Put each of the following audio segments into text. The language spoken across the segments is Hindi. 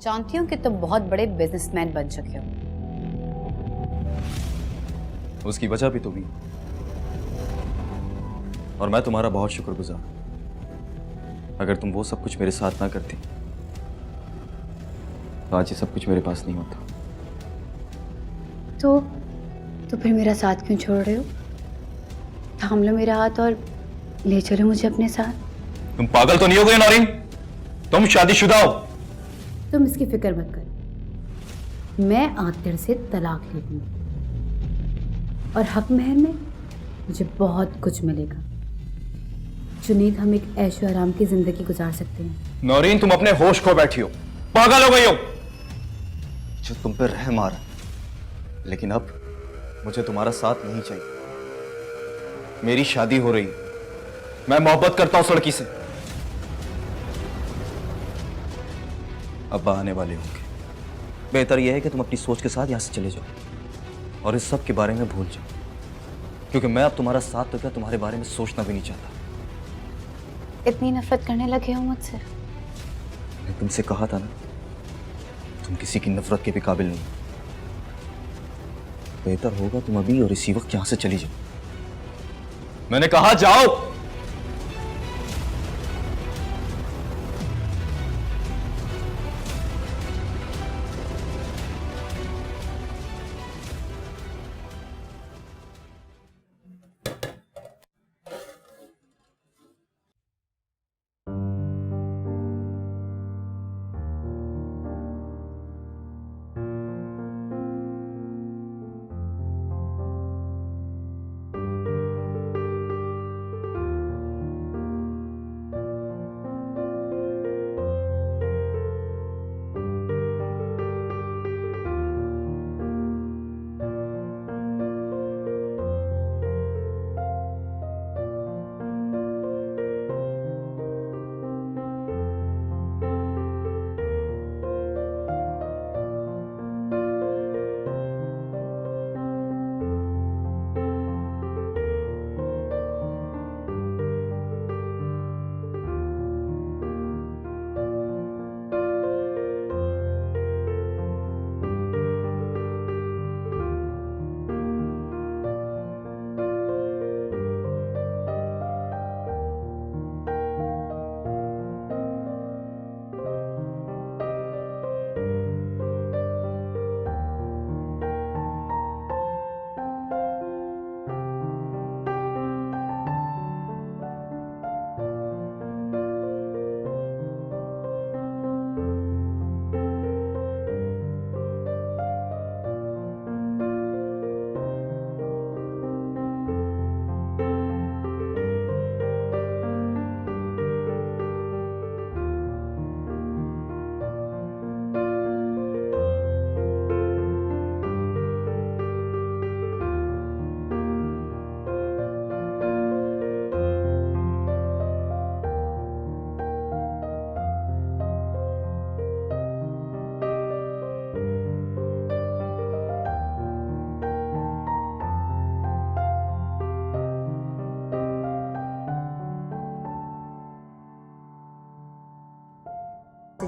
जानती हूँ कि तुम बहुत बड़े बिजनेसमैन बन चुके हो। उसकी वजह भी तुम ही, और मैं तुम्हारा बहुत शुक्रगुजार। अगर तुम वो सब कुछ मेरे साथ ना करती तो आज ये सब कुछ मेरे पास नहीं होता। तो फिर मेरा साथ क्यों छोड़ रहे हो? थाम लो मेरा हाथ और ले चलो मुझे अपने साथ। तुम पागल तो नहीं हो गए नौरीन? तुम शादीशुदा हो। तुम इसकी फिक्र मत करो, मैं आतिर से तलाक ले लूंगी और हक महर में मुझे बहुत कुछ मिलेगा। जुनीद, हम एक ऐशो आराम की जिंदगी गुजार सकते हैं। नौरीन, तुम अपने होश खो बैठी हो, पागल हो गई हो। जो तुम पे रहम आ रहा, लेकिन अब मुझे तुम्हारा साथ नहीं चाहिए। मेरी शादी हो रही, मैं मोहब्बत करता हूं उस लड़की से। अब्बा आने वाले होंगे, बेहतर यह है कि तुम अपनी सोच के साथ यहां से चले जाओ और इस सब के बारे में भूल जाओ, क्योंकि मैं अब तुम्हारा साथ तो क्या तुम्हारे बारे में सोचना भी नहीं चाहता। इतनी नफरत करने लगे हो मुझसे? मैंने तुमसे कहा था ना, तुम किसी की नफरत के भी काबिल नहीं। बेहतर होगा तुम अभी और इसी वक्त यहां से चली जाओ। मैंने कहा जाओ।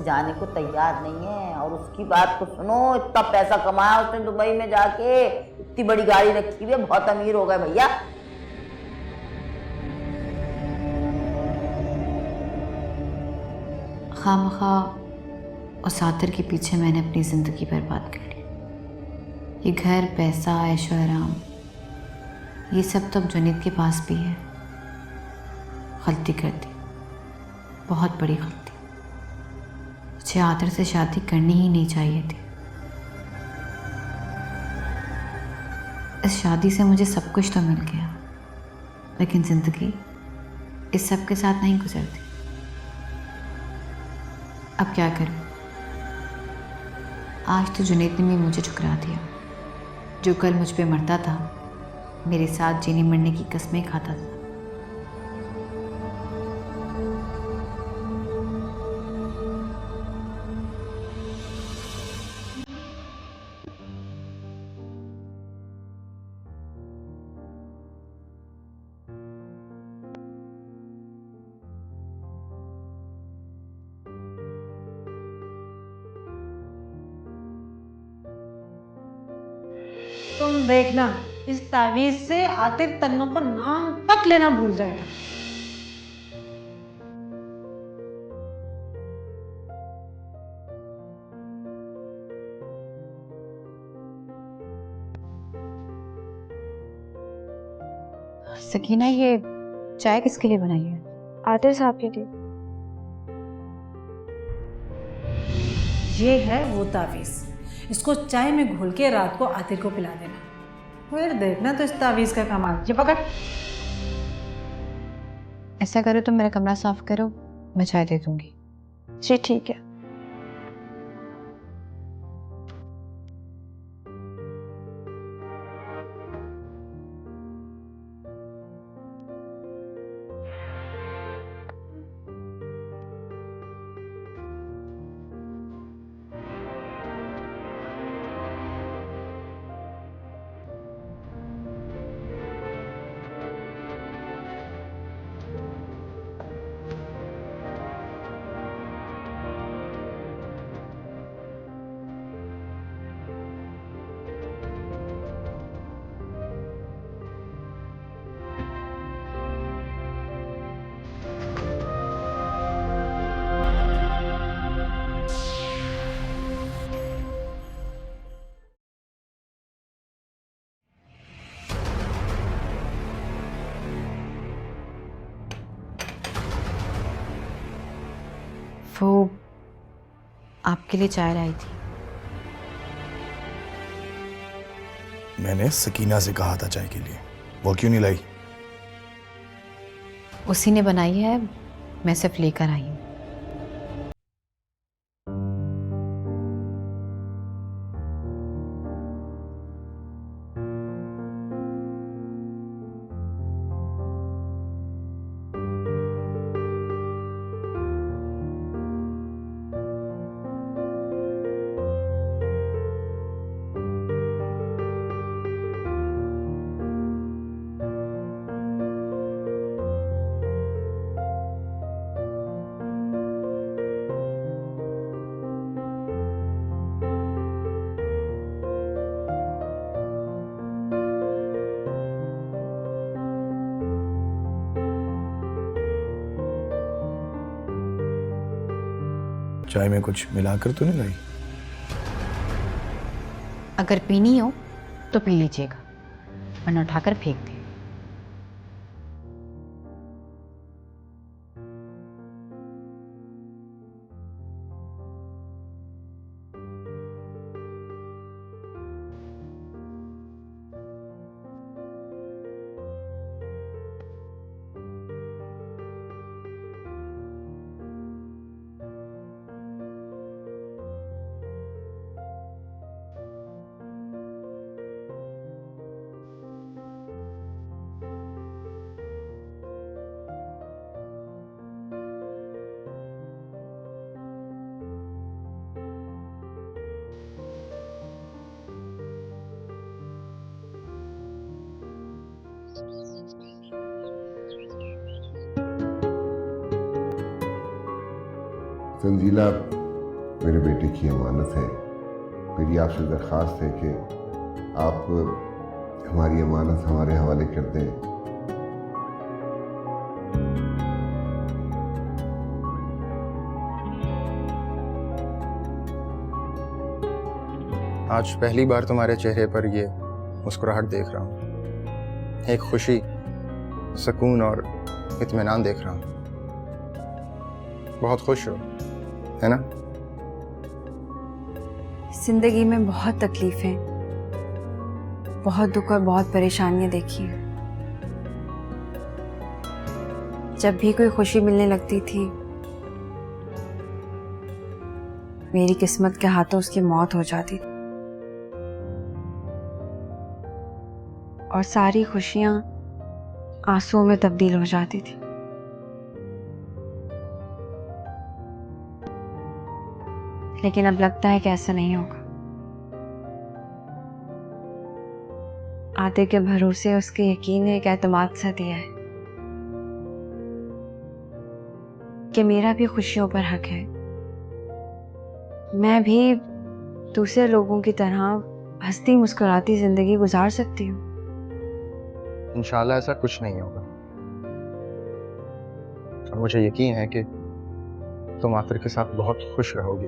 जाने को तैयार नहीं है। और उसकी बात तो सुनो, इतना पैसा कमाया उसने दुबई में जाके, इतनी बड़ी गाड़ी रखी हुई है, बहुत अमीर हो गए भैया। खामखा उस आतिर के पीछे मैंने अपनी जिंदगी बर्बाद कर ली। ये घर, पैसा, ऐशो आराम, ये सब तो अब जुनीद के पास भी है। गलती कर दी, बहुत बड़ी गलती। मुझे आतिर से शादी करनी ही नहीं चाहिए थी। इस शादी से मुझे सब कुछ तो मिल गया, लेकिन जिंदगी इस सब के साथ नहीं गुजरती। अब क्या करूं? आज तो जुनैद ने भी मुझे ठुकरा दिया। जो कल मुझ पे मरता था, मेरे साथ जीने मरने की कस्में खाता था। देखना, इस तावीज से आतिफ तन्नों को नाम तक लेना भूल जाएगा। सकीना, ये चाय किसके लिए बनाई है? आतिफ साहब के लिए। ये है वो तावीज, इसको चाय में घोल के रात को आतिफ को पिला देना, फिर देखना तो इस तावीज का कमाल। ये पकड़। ऐसा करो तो मेरा कमरा साफ करो, मैं चाय दे दूंगी। जी ठीक है। वो आपके लिए चाय लाई थी। मैंने सकीना से कहा था चाय के लिए, वो क्यों नहीं लाई? उसी ने बनाई है, मैं सिर्फ लेकर आई हूँ। चाय में कुछ मिलाकर तो नहीं लाई? अगर पीनी हो तो पी लीजिएगा, वरना उठाकर फेंक दे। तंजीला मेरे बेटे की अमानत है। मेरी आपसे दरख्वास्त है कि आप हमारी अमानत हमारे हवाले कर दें। आज पहली बार तुम्हारे चेहरे पर ये मुस्कुराहट देख रहा हूँ, एक खुशी, सुकून और इत्मीनान देख रहा हूँ। बहुत खुश हो, है ना? जिंदगी में बहुत तकलीफें, बहुत दुख और बहुत परेशानियां देखी हैं। जब भी कोई खुशी मिलने लगती थी, मेरी किस्मत के हाथों उसकी मौत हो जाती थी और सारी खुशियां आंसुओं में तब्दील हो जाती थी। लेकिन अब लगता है कि ऐसा नहीं होगा। आते के भरोसे उसके यकीन ने एक एतमाद सा दिया है कि मेरा भी खुशियों पर हक है। मैं भी दूसरे लोगों की तरह हंसती मुस्कुराती जिंदगी गुजार सकती हूँ। इंशाल्लाह ऐसा कुछ नहीं होगा, और मुझे यकीन है कि तुम आतिर के साथ बहुत खुश रहोगी।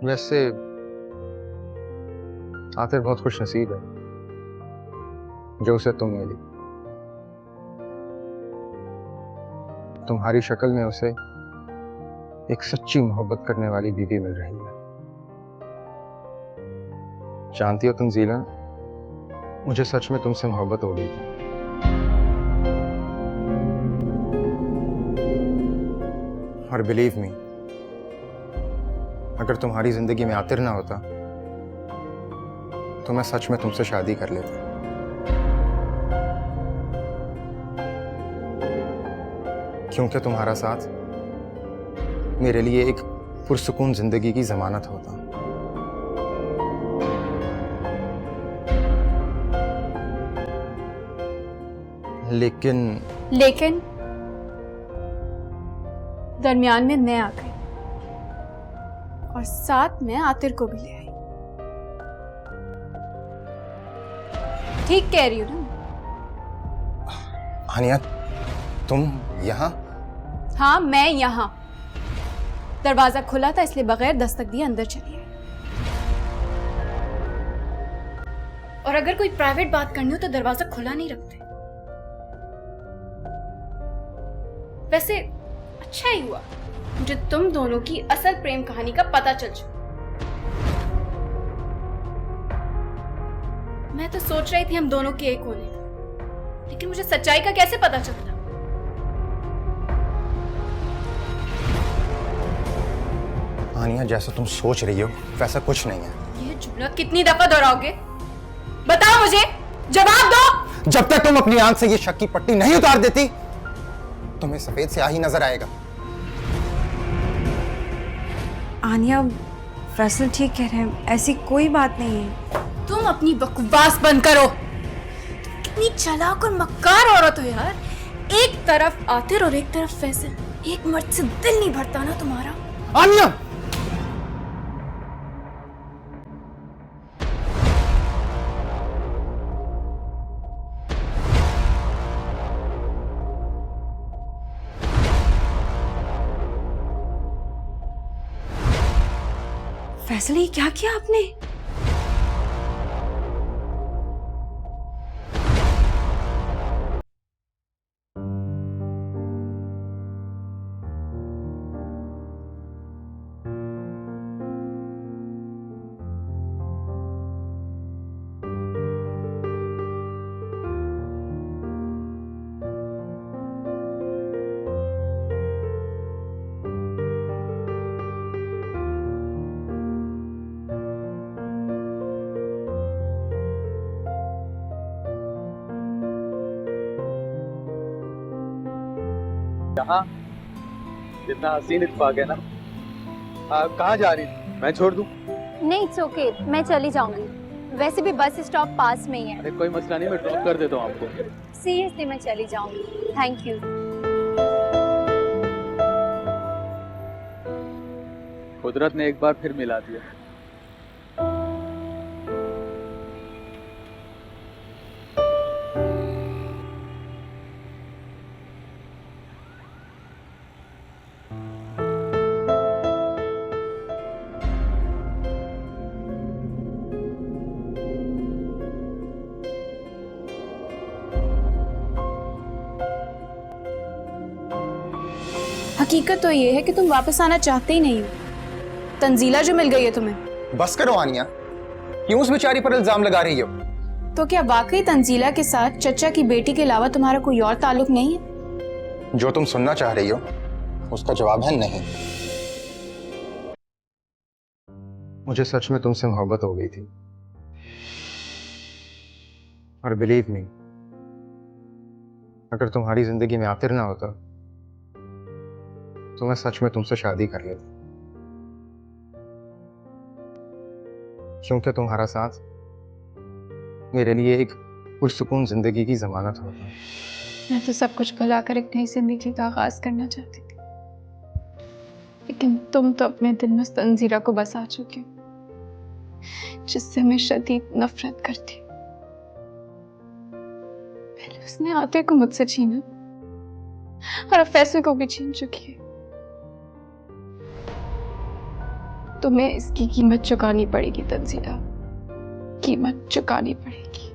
वैसे आतिर बहुत खुश नसीब है जो उसे तुम मिली। तुम्हारी शक्ल में उसे एक सच्ची मोहब्बत करने वाली बीवी मिल रही है। जानती हो तंजीला, मुझे सच में तुमसे मोहब्बत हो गई थी। और बिलीव मी, अगर तुम्हारी जिंदगी में आतिर ना होता तो मैं सच में तुमसे शादी कर लेता। क्योंकि तुम्हारा साथ मेरे लिए एक पुरसुकून जिंदगी की जमानत होता। लेकिन दरमियान में मैं आ गई और साथ में आतिर को भी ले आई। ठीक कह रही हूँ ना? हानिया, तुम यहाँ? हाँ, मैं यहाँ। दरवाजा खुला था इसलिए बगैर दस्तक दिए अंदर चली आई। और अगर कोई प्राइवेट बात करनी हो तो दरवाजा खुला नहीं रखते। वैसे अच्छा ही हुआ मुझे तुम दोनों की असल प्रेम कहानी का पता चल चुका। मैं तो सोच रही थी हम दोनों के एक होने का, लेकिन मुझे सच्चाई का कैसे पता चलता? आनिया, जैसा तुम सोच रही हो वैसा कुछ नहीं है। ये जुमला कितनी दफा दोहराओगे? बताओ मुझे, जवाब दो। जब तक तुम अपनी आंख से ये शक की पट्टी नहीं उतार देती तुम्हें सफेद स्याही नजर आएगा। आनिया, फैसल ठीक कह रहे हैं, ऐसी कोई बात नहीं है। तुम अपनी बकवास बंद करो। तुम कितनी चालाक और मक्कार औरत हो यार। एक तरफ आतिर और एक तरफ फैसल। एक मर्द से दिल नहीं भरता ना तुम्हारा? आनिया! फैसल, ये क्या किया आपने? यहाँ जितना हसीन इत्तेफाक है ना। कहाँ जा रही थी? मैं छोड़ दूँ? नहीं, इट्स ओके, मैं चली जाऊंगी। वैसे भी बस स्टॉप पास में ही है। अरे कोई मसला नहीं, मैं ड्रॉप कर देता हूँ आपको। सीरियसली मैं चली जाऊंगी। Thank you. कुदरत ने एक बार फिर मिला दिया। हकीकत तो ये है कि तुम वापस आना चाहते ही नहीं हो। तंजीला जो मिल गई है तुम्हें। बस करो आनिया, क्यों उस बेचारी पर इल्जाम लगा रही हो? तो क्या वाकई तंजीला के साथ चचा की बेटी के अलावा तुम्हारा कोई और ताल्लुक नहीं है? जो तुम सुनना चाह रही हो उसका जवाब है नहीं। मुझे सच में तुमसे मोहब्बत हो गई थी, और बिलीव मी, अगर तुम्हारी जिंदगी में आतिर ना होता तो मैं सच में तुमसे शादी कर लेता। क्योंकि तुम्हारा साथ मेरे लिए एक पुरसुकून जिंदगी की जमानत होता। मैं तो सब कुछ भुलाकर एक नई जिंदगी का आगाज करना चाहती थी। लेकिन तुम तो अपने दिल में तंजीरा को बसा चुके हो, जिससे मैं शदीद नफरत करती। पहले उसने आतिर को मुझसे छीना और अब फैसले को भी छीन चुकी है। तुम्हें इसकी कीमत चुकानी पड़ेगी तंजीरा, कीमत चुकानी पड़ेगी।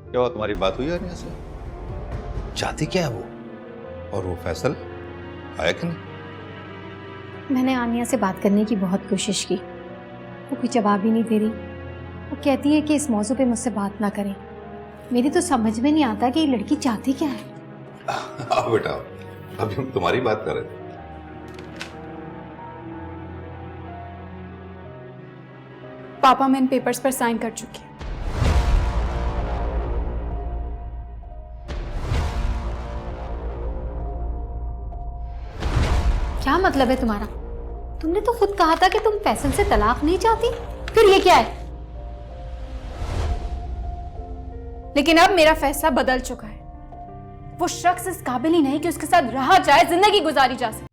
क्या हुआ, तुम्हारी बात हुई आनिया से? चाहती क्या है वो? और वो फैसल आया कि नहीं? मैंने आनिया से बात करने की बहुत कोशिश की, वो कोई जवाब ही नहीं दे रही। वो कहती है कि इस मौजू पे मुझसे बात ना करें। मेरी तो समझ में नहीं आता कि ये लड़की चाहती क्या है। आओ बेटा, अभी हम तुम्हारी बात कर रहे थे। पापा, मैं इन पेपर्स पर साइन कर चुकी हूँ। क्या मतलब है तुम्हारा? तुमने तो खुद कहा था कि तुम फैसल से तलाक नहीं चाहती, फिर ये क्या है? लेकिन अब मेरा फैसला बदल चुका है। वो शख्स इस काबिल ही नहीं कि उसके साथ रहा जाए, जिंदगी गुजारी जा सके।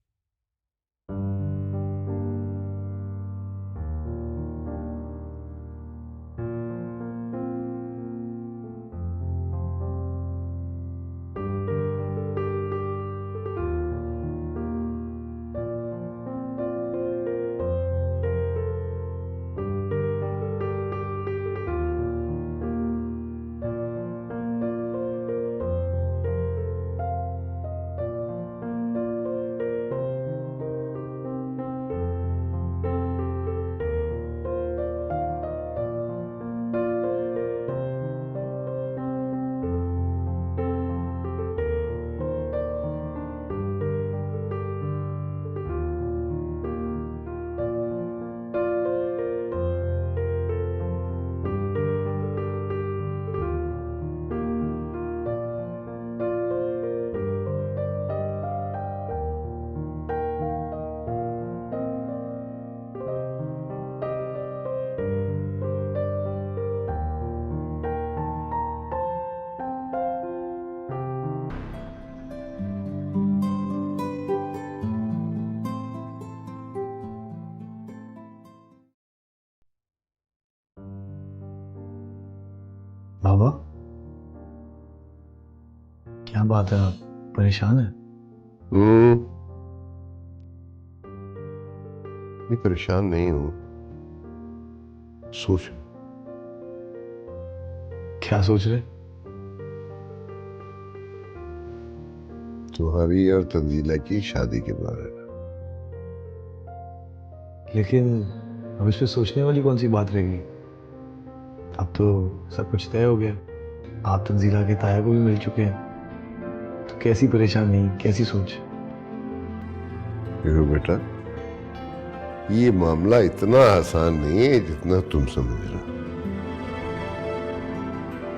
बाबा, क्या बात है, आप परेशान हैं? मैं परेशान नहीं हूं, सोच। क्या सोच रहे? तुम्हारी और तंजीला की शादी के बारे में। लेकिन अब इसमें सोचने वाली कौन सी बात रहेगी? अब तो सब कुछ तय हो गया। आप तंजीला के ताया को भी मिल चुके हैं, तो कैसी परेशानी, कैसी सोच? देखो बेटा, ये मामला इतना आसान नहीं है जितना तुम समझ रहे हो।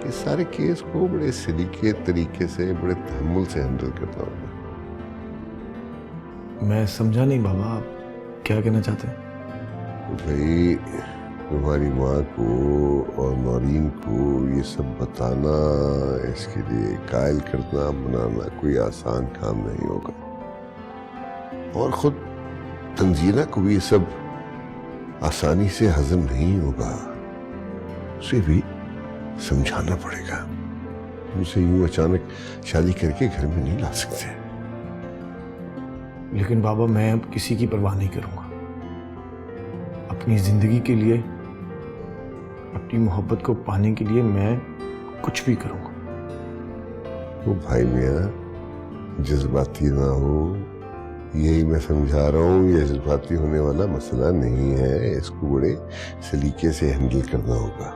इस सारे केस को बड़े सलीके तरीके से, बड़े तहम्मुल से हैंडल करना होगा। मैं समझा नहीं बाबा, आप क्या कहना चाहते हैं? भाई, तुम्हारी माँ को और नौरीन को ये सब बताना, इसके लिए कायल करना, बनाना कोई आसान काम नहीं होगा। और खुद तंजीला को भी ये सब आसानी से हजम नहीं होगा। उसे भी समझाना पड़ेगा। उसे यूं अचानक शादी करके घर में नहीं ला सकते। लेकिन बाबा, मैं अब किसी की परवाह नहीं करूंगा। अपनी जिंदगी के लिए, अपनी मोहब्बत को पाने के लिए मैं कुछ भी करूंगा। वो भाई मियां जज्बाती ना हो, यही मैं समझा रहा हूँ, ये जज्बाती होने वाला मसला नहीं है, इसको बड़े सलीके से हैंडल करना होगा।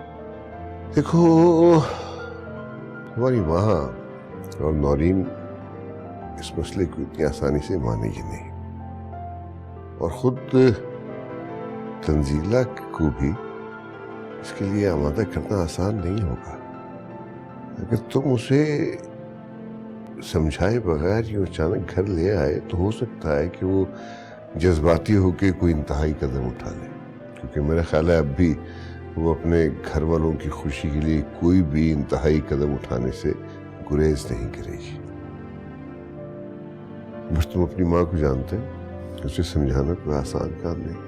देखो हमारी माँ और नौरीन इस मसले को इतनी आसानी से मानेगी नहीं, और खुद तंजीला को भी इसके लिए आमादा करना आसान नहीं होगा। अगर तुम उसे समझाए बगैर यूं अचानक घर ले आए तो हो सकता है कि वो जज्बाती होकर कोई इंतहाई कदम उठा ले, क्योंकि मेरा ख्याल है अब भी वो अपने घर वालों की खुशी के लिए कोई भी इंतहाई कदम उठाने से गुरेज नहीं करेगी। बस तुम अपनी माँ को जानते हैं, उसे समझाना कोई आसान काम नहीं,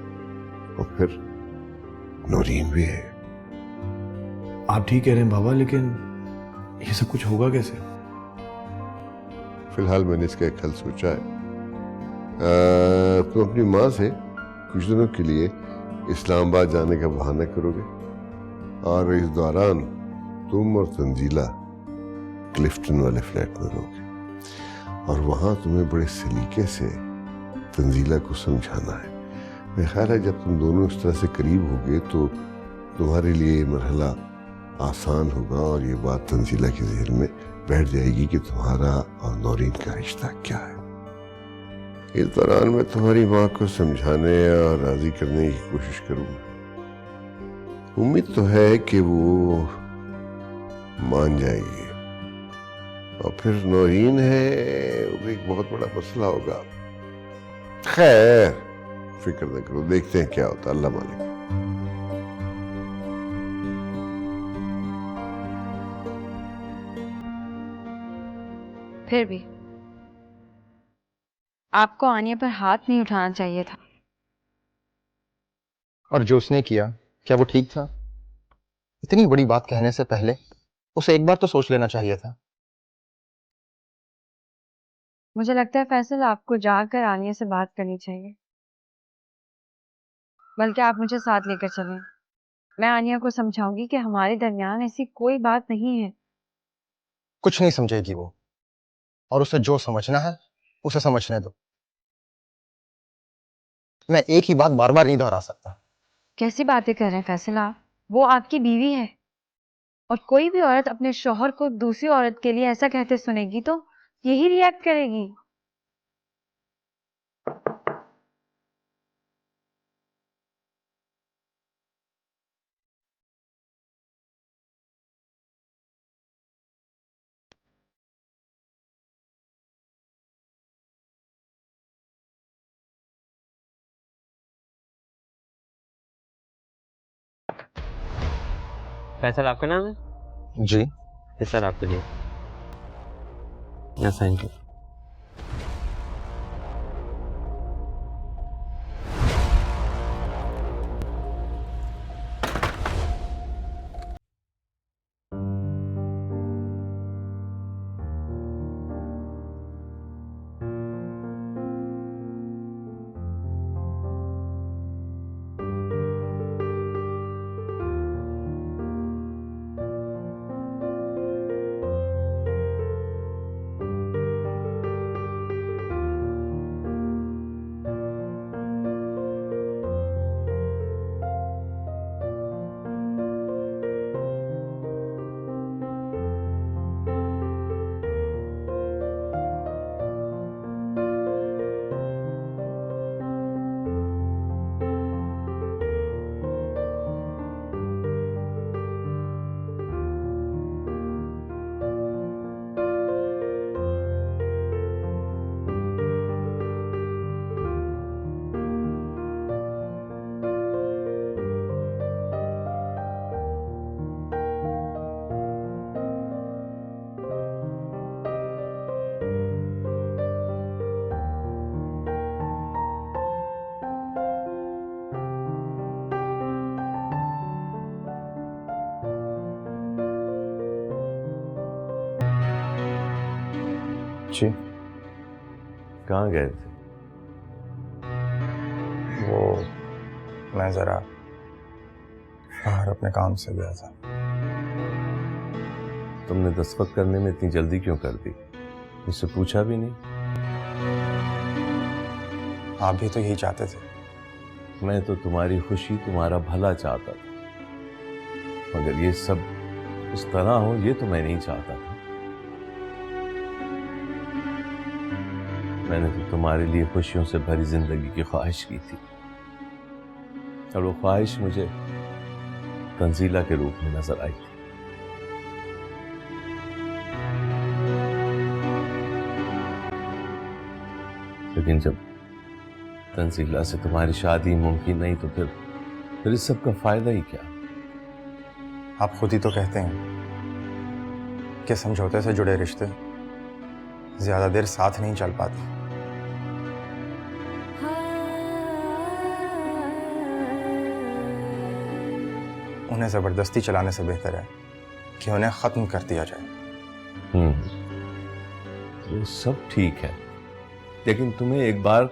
और फिर नौरीन भी है। आप ठीक कह रहे हैं बाबा, लेकिन ये सब कुछ होगा कैसे? फिलहाल मैंने इसका एक हल सोचा है। तुम अपनी माँ से कुछ दिनों के लिए इस्लामाबाद जाने का बहाना करोगे, और इस दौरान तुम और तंजीला क्लिफ्टन वाले फ्लैट में रहोगे, और वहां तुम्हें बड़े सलीके से तंजीला को समझाना है। मेरा ख्याल है जब तुम दोनों इस तरह से करीब होगे तो तुम्हारे लिए ये मरहला आसान होगा, और ये बात तंजीला के ज़हन में बैठ जाएगी कि तुम्हारा और नौरीन का रिश्ता क्या है। इस दौरान मैं तुम्हारी माँ को समझाने और राजी करने की कोशिश करूंगा। उम्मीद तो है कि वो मान जाएगी, और फिर नौरीन है वो एक बहुत बड़ा मसला होगा। खैर फिक्र न करो, देखते हैं क्या होता है, अल्लाह मालिक। फिर भी आपको आनिया पर हाथ नहीं उठाना चाहिए था। और जो उसने किया, क्या वो ठीक था? इतनी बड़ी बात कहने से पहले उसे एक बार तो सोच लेना चाहिए था। मुझे लगता है फैसल आपको जाकर आनिया से बात करनी चाहिए, बल्कि आप मुझे साथ लेकर चलें। मैं आनिया को समझाऊंगी कि हमारे दरमियान ऐसी कोई बात नहीं है। कुछ नहीं समझेगी वो, और उसे जो समझना है उसे समझने दो। मैं एक ही बात बार बार नहीं दोहरा सकता। कैसी बातें कर रहे हैं फैसल आप? वो आपकी बीवी है, और कोई भी औरत अपने शौहर को दूसरी औरत के लिए ऐसा कहते सुनेगी तो यही रिएक्ट करेगी। फैसल आपका नाम है? जी। ये सर आपके लिए यहाँ साइन करो। जी। कहाँ गए थे? वो मैं जरा बाहर अपने काम से गया था। तुमने दस्तखत करने में इतनी जल्दी क्यों कर दी? मुझसे पूछा भी नहीं? आप भी तो यही चाहते थे। मैं तो तुम्हारी खुशी, तुम्हारा भला चाहता था, मगर ये सब इस तरह हो ये तो मैं नहीं चाहता था। मैंने तो तुम्हारे लिए खुशियों से भरी जिंदगी की ख्वाहिश की थी, और वो ख्वाहिश मुझे तंजीला के रूप में नजर आई थी। लेकिन जब तंजीला से तुम्हारी शादी मुमकिन नहीं तो फिर इस सब का फायदा ही क्या? आप खुद ही तो कहते हैं कि समझौते से जुड़े रिश्ते ज्यादा देर साथ नहीं चल पाते। उन्हें जबरदस्ती चलाने से बेहतर है कि उन्हें खत्म कर दिया जाए। वो सब ठीक है, लेकिन तुम्हें एक बार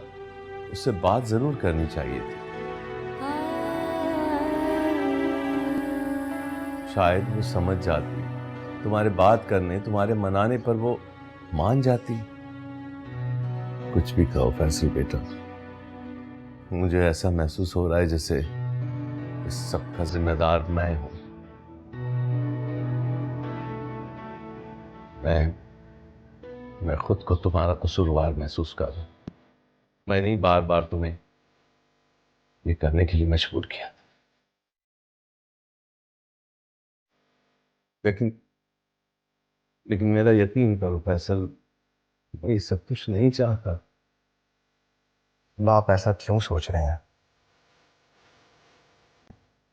उससे बात जरूर करनी चाहिए थी। शायद वो समझ जाती, तुम्हारे बात करने, तुम्हारे मनाने पर वो मान जाती। कुछ भी कहो फैसल बेटा, मुझे ऐसा महसूस हो रहा है जैसे इस सब का जिम्मेदार मैं हूं। मैं खुद को तुम्हारा कसूरवार महसूस कर रहा हूं। मैंने ही बार बार तुम्हें ये करने के लिए मजबूर किया, लेकिन मेरा यकीन करो फैसल, मैं ये सब कुछ नहीं चाहता। आप ऐसा क्यों सोच रहे हैं?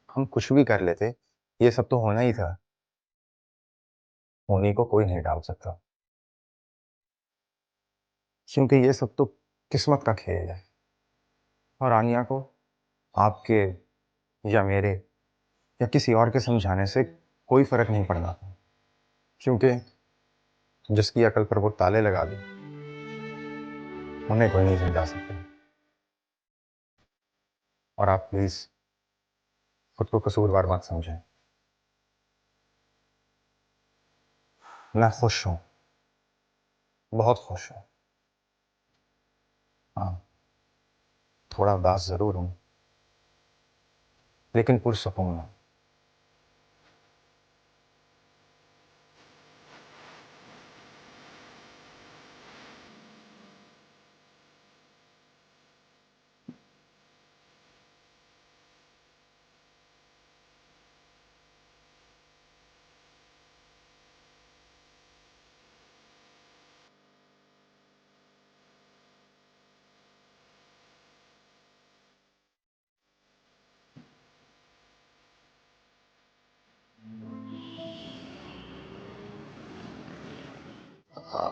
हम कुछ भी कर लेते, ये सब तो होना ही था। होने को कोई नहीं डाल सकता, क्योंकि ये सब तो किस्मत का खेल है। और आनिया को आपके या मेरे या किसी और के समझाने से कोई फर्क नहीं पड़ना, क्योंकि जिसकी अकल पर वो ताले लगा दे उन्हें कोई नहीं समझा सकता। और आप प्लीज खुद को कसूरवार मत समझें। मैं खुश हूं, बहुत खुश हूं। हाँ, थोड़ा उदास जरूर हूं, लेकिन पुरसुकून हूं।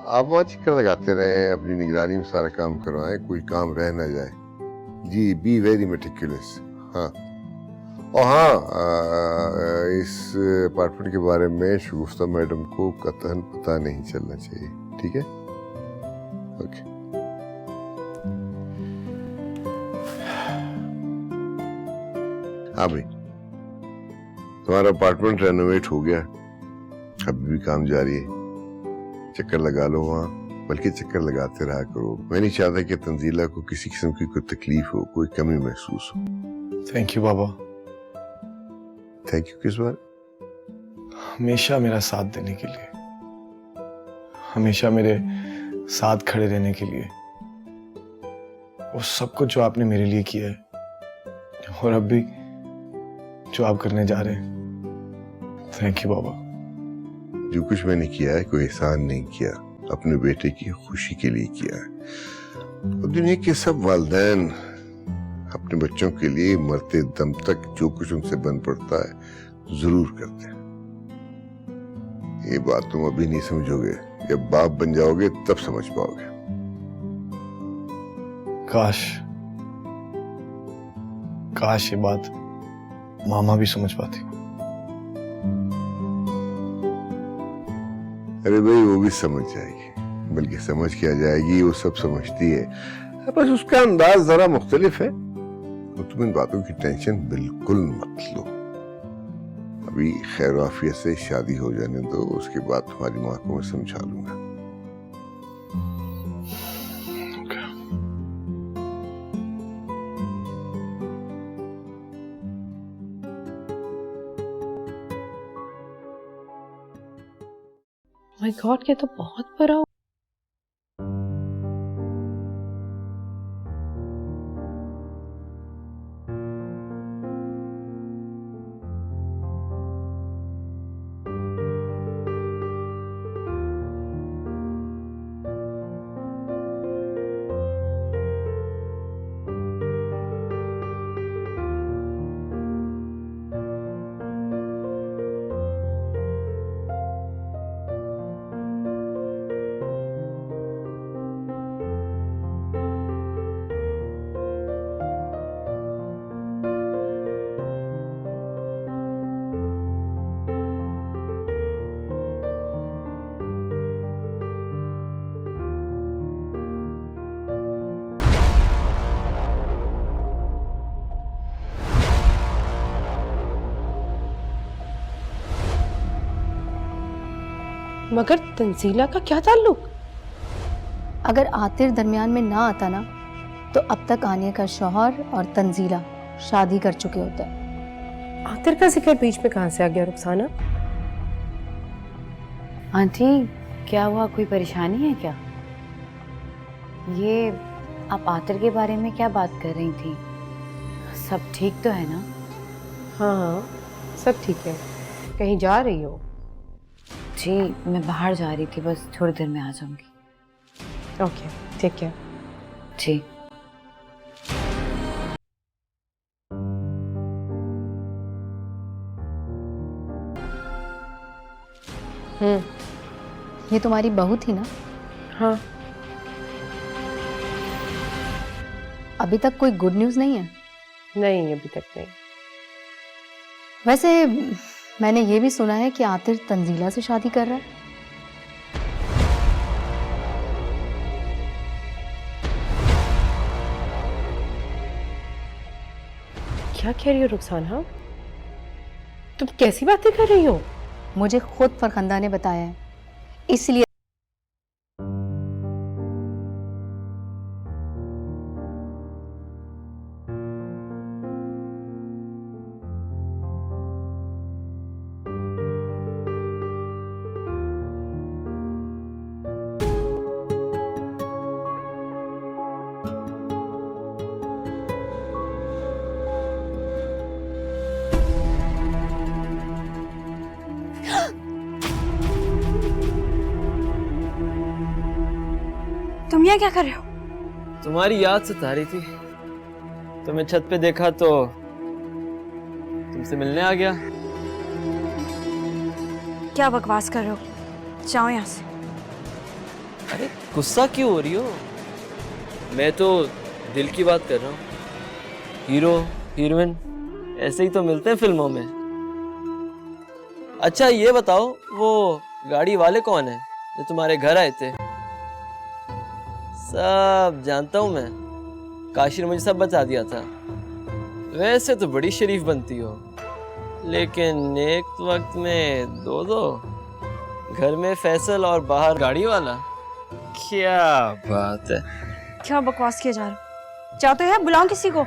आप वहाँ चक्कर लगाते रहे, अपनी निगरानी में सारा काम करवाएं, कोई काम रह ना जाए। जी, बी वेरी मेटिकुलस। हाँ, और हाँ, इस अपार्टमेंट के बारे में शगुफ्ता मैडम को कतई पता नहीं चलना चाहिए, ठीक है? ओके। हाँ भाई, तुम्हारा अपार्टमेंट रेनोवेट हो गया, अभी भी काम जारी है। चक्कर लगा लो वहाँ, बल्कि चक्कर लगाते रहा करो। मैं नहीं चाहता कि तंजीला को किसी किस्म की कोई तकलीफ हो, कोई कमी महसूस हो। Thank you Baba. Thank you किस बार? हमेशा मेरा साथ देने के लिए, हमेशा मेरे साथ खड़े रहने के लिए, वो सब कुछ जो आपने मेरे लिए किया है और अब भी जो आप करने जा रहे हैं। थैंक यू बाबा। जो कुछ मैंने किया है कोई एहसान नहीं किया, अपने बेटे की खुशी के लिए किया है। और दुनिया के सब वालिदैन अपने बच्चों के लिए मरते दम तक जो कुछ उनसे बन पड़ता है जरूर करते हैं। ये बात तुम अभी नहीं समझोगे, जब बाप बन जाओगे तब समझ पाओगे। काश ये बात मामा भी समझ पाती। अरे भाई, वो भी समझ जाएगी, बल्कि समझ के आ जाएगी, वो सब समझती है, बस उसका अंदाज जरा मुख्तलिफ है। तो तुम इन बातों की टेंशन बिल्कुल मत लो। अभी खैर आफियत से शादी हो जाने दो, उसके बाद तुम्हारी माँ को मैं समझा लूंगा। माय गॉड, ये तो बहुत बुरा। मगर तंजीला का क्या ताल्लुक? अगर आतिर दरमियान में ना आता ना तो अब तक आनिया का शौहर और तंजीला शादी कर चुके होते। आतिर का जिक्र बीच में कहां से आ गया रुखसाना? आंटी क्या हुआ, कोई परेशानी है क्या? ये आप आतिर के बारे में क्या बात कर रही थी? सब ठीक तो है ना? हाँ हाँ सब ठीक है। कहीं जा रही हो? जी मैं बाहर जा रही थी, बस थोड़ी देर में आ जाऊंगी। ओके ठीक है। जी ये तुम्हारी बहू थी ना? हाँ। अभी तक कोई गुड न्यूज़ नहीं है? नहीं अभी तक नहीं। वैसे मैंने ये भी सुना है कि आतिर तंजीला से शादी कर रहा है। क्या कह रही हो रुखसाना? तुम कैसी बातें कर रही हो? मुझे खुद फरखंदा ने बताया है, इसलिए तुम यहाँ क्या कर रहे हो? तुम्हारी याद सता रही थी, तुम्हें छत पे देखा तो तुमसे मिलने आ गया। क्या बकवास कर रहे हो? जाओ यहाँ से। अरे गुस्सा क्यों हो रही हो? मैं तो दिल की बात कर रहा हूँ। हीरो हीरोइन ऐसे ही तो मिलते हैं फिल्मों में। अच्छा ये बताओ, वो गाड़ी वाले कौन है जो तुम्हारे घर आए थे? सब जानता हूँ मैं, काशिर मुझे सब बता दिया था। वैसे तो बड़ी शरीफ बनती हो, लेकिन एक वक्त में दो दो, घर में फैसल और बाहर गाड़ी वाला। क्या बात है। क्या बकवास किया जा रहा है? जाओ तो यार, बुलाओ किसी को।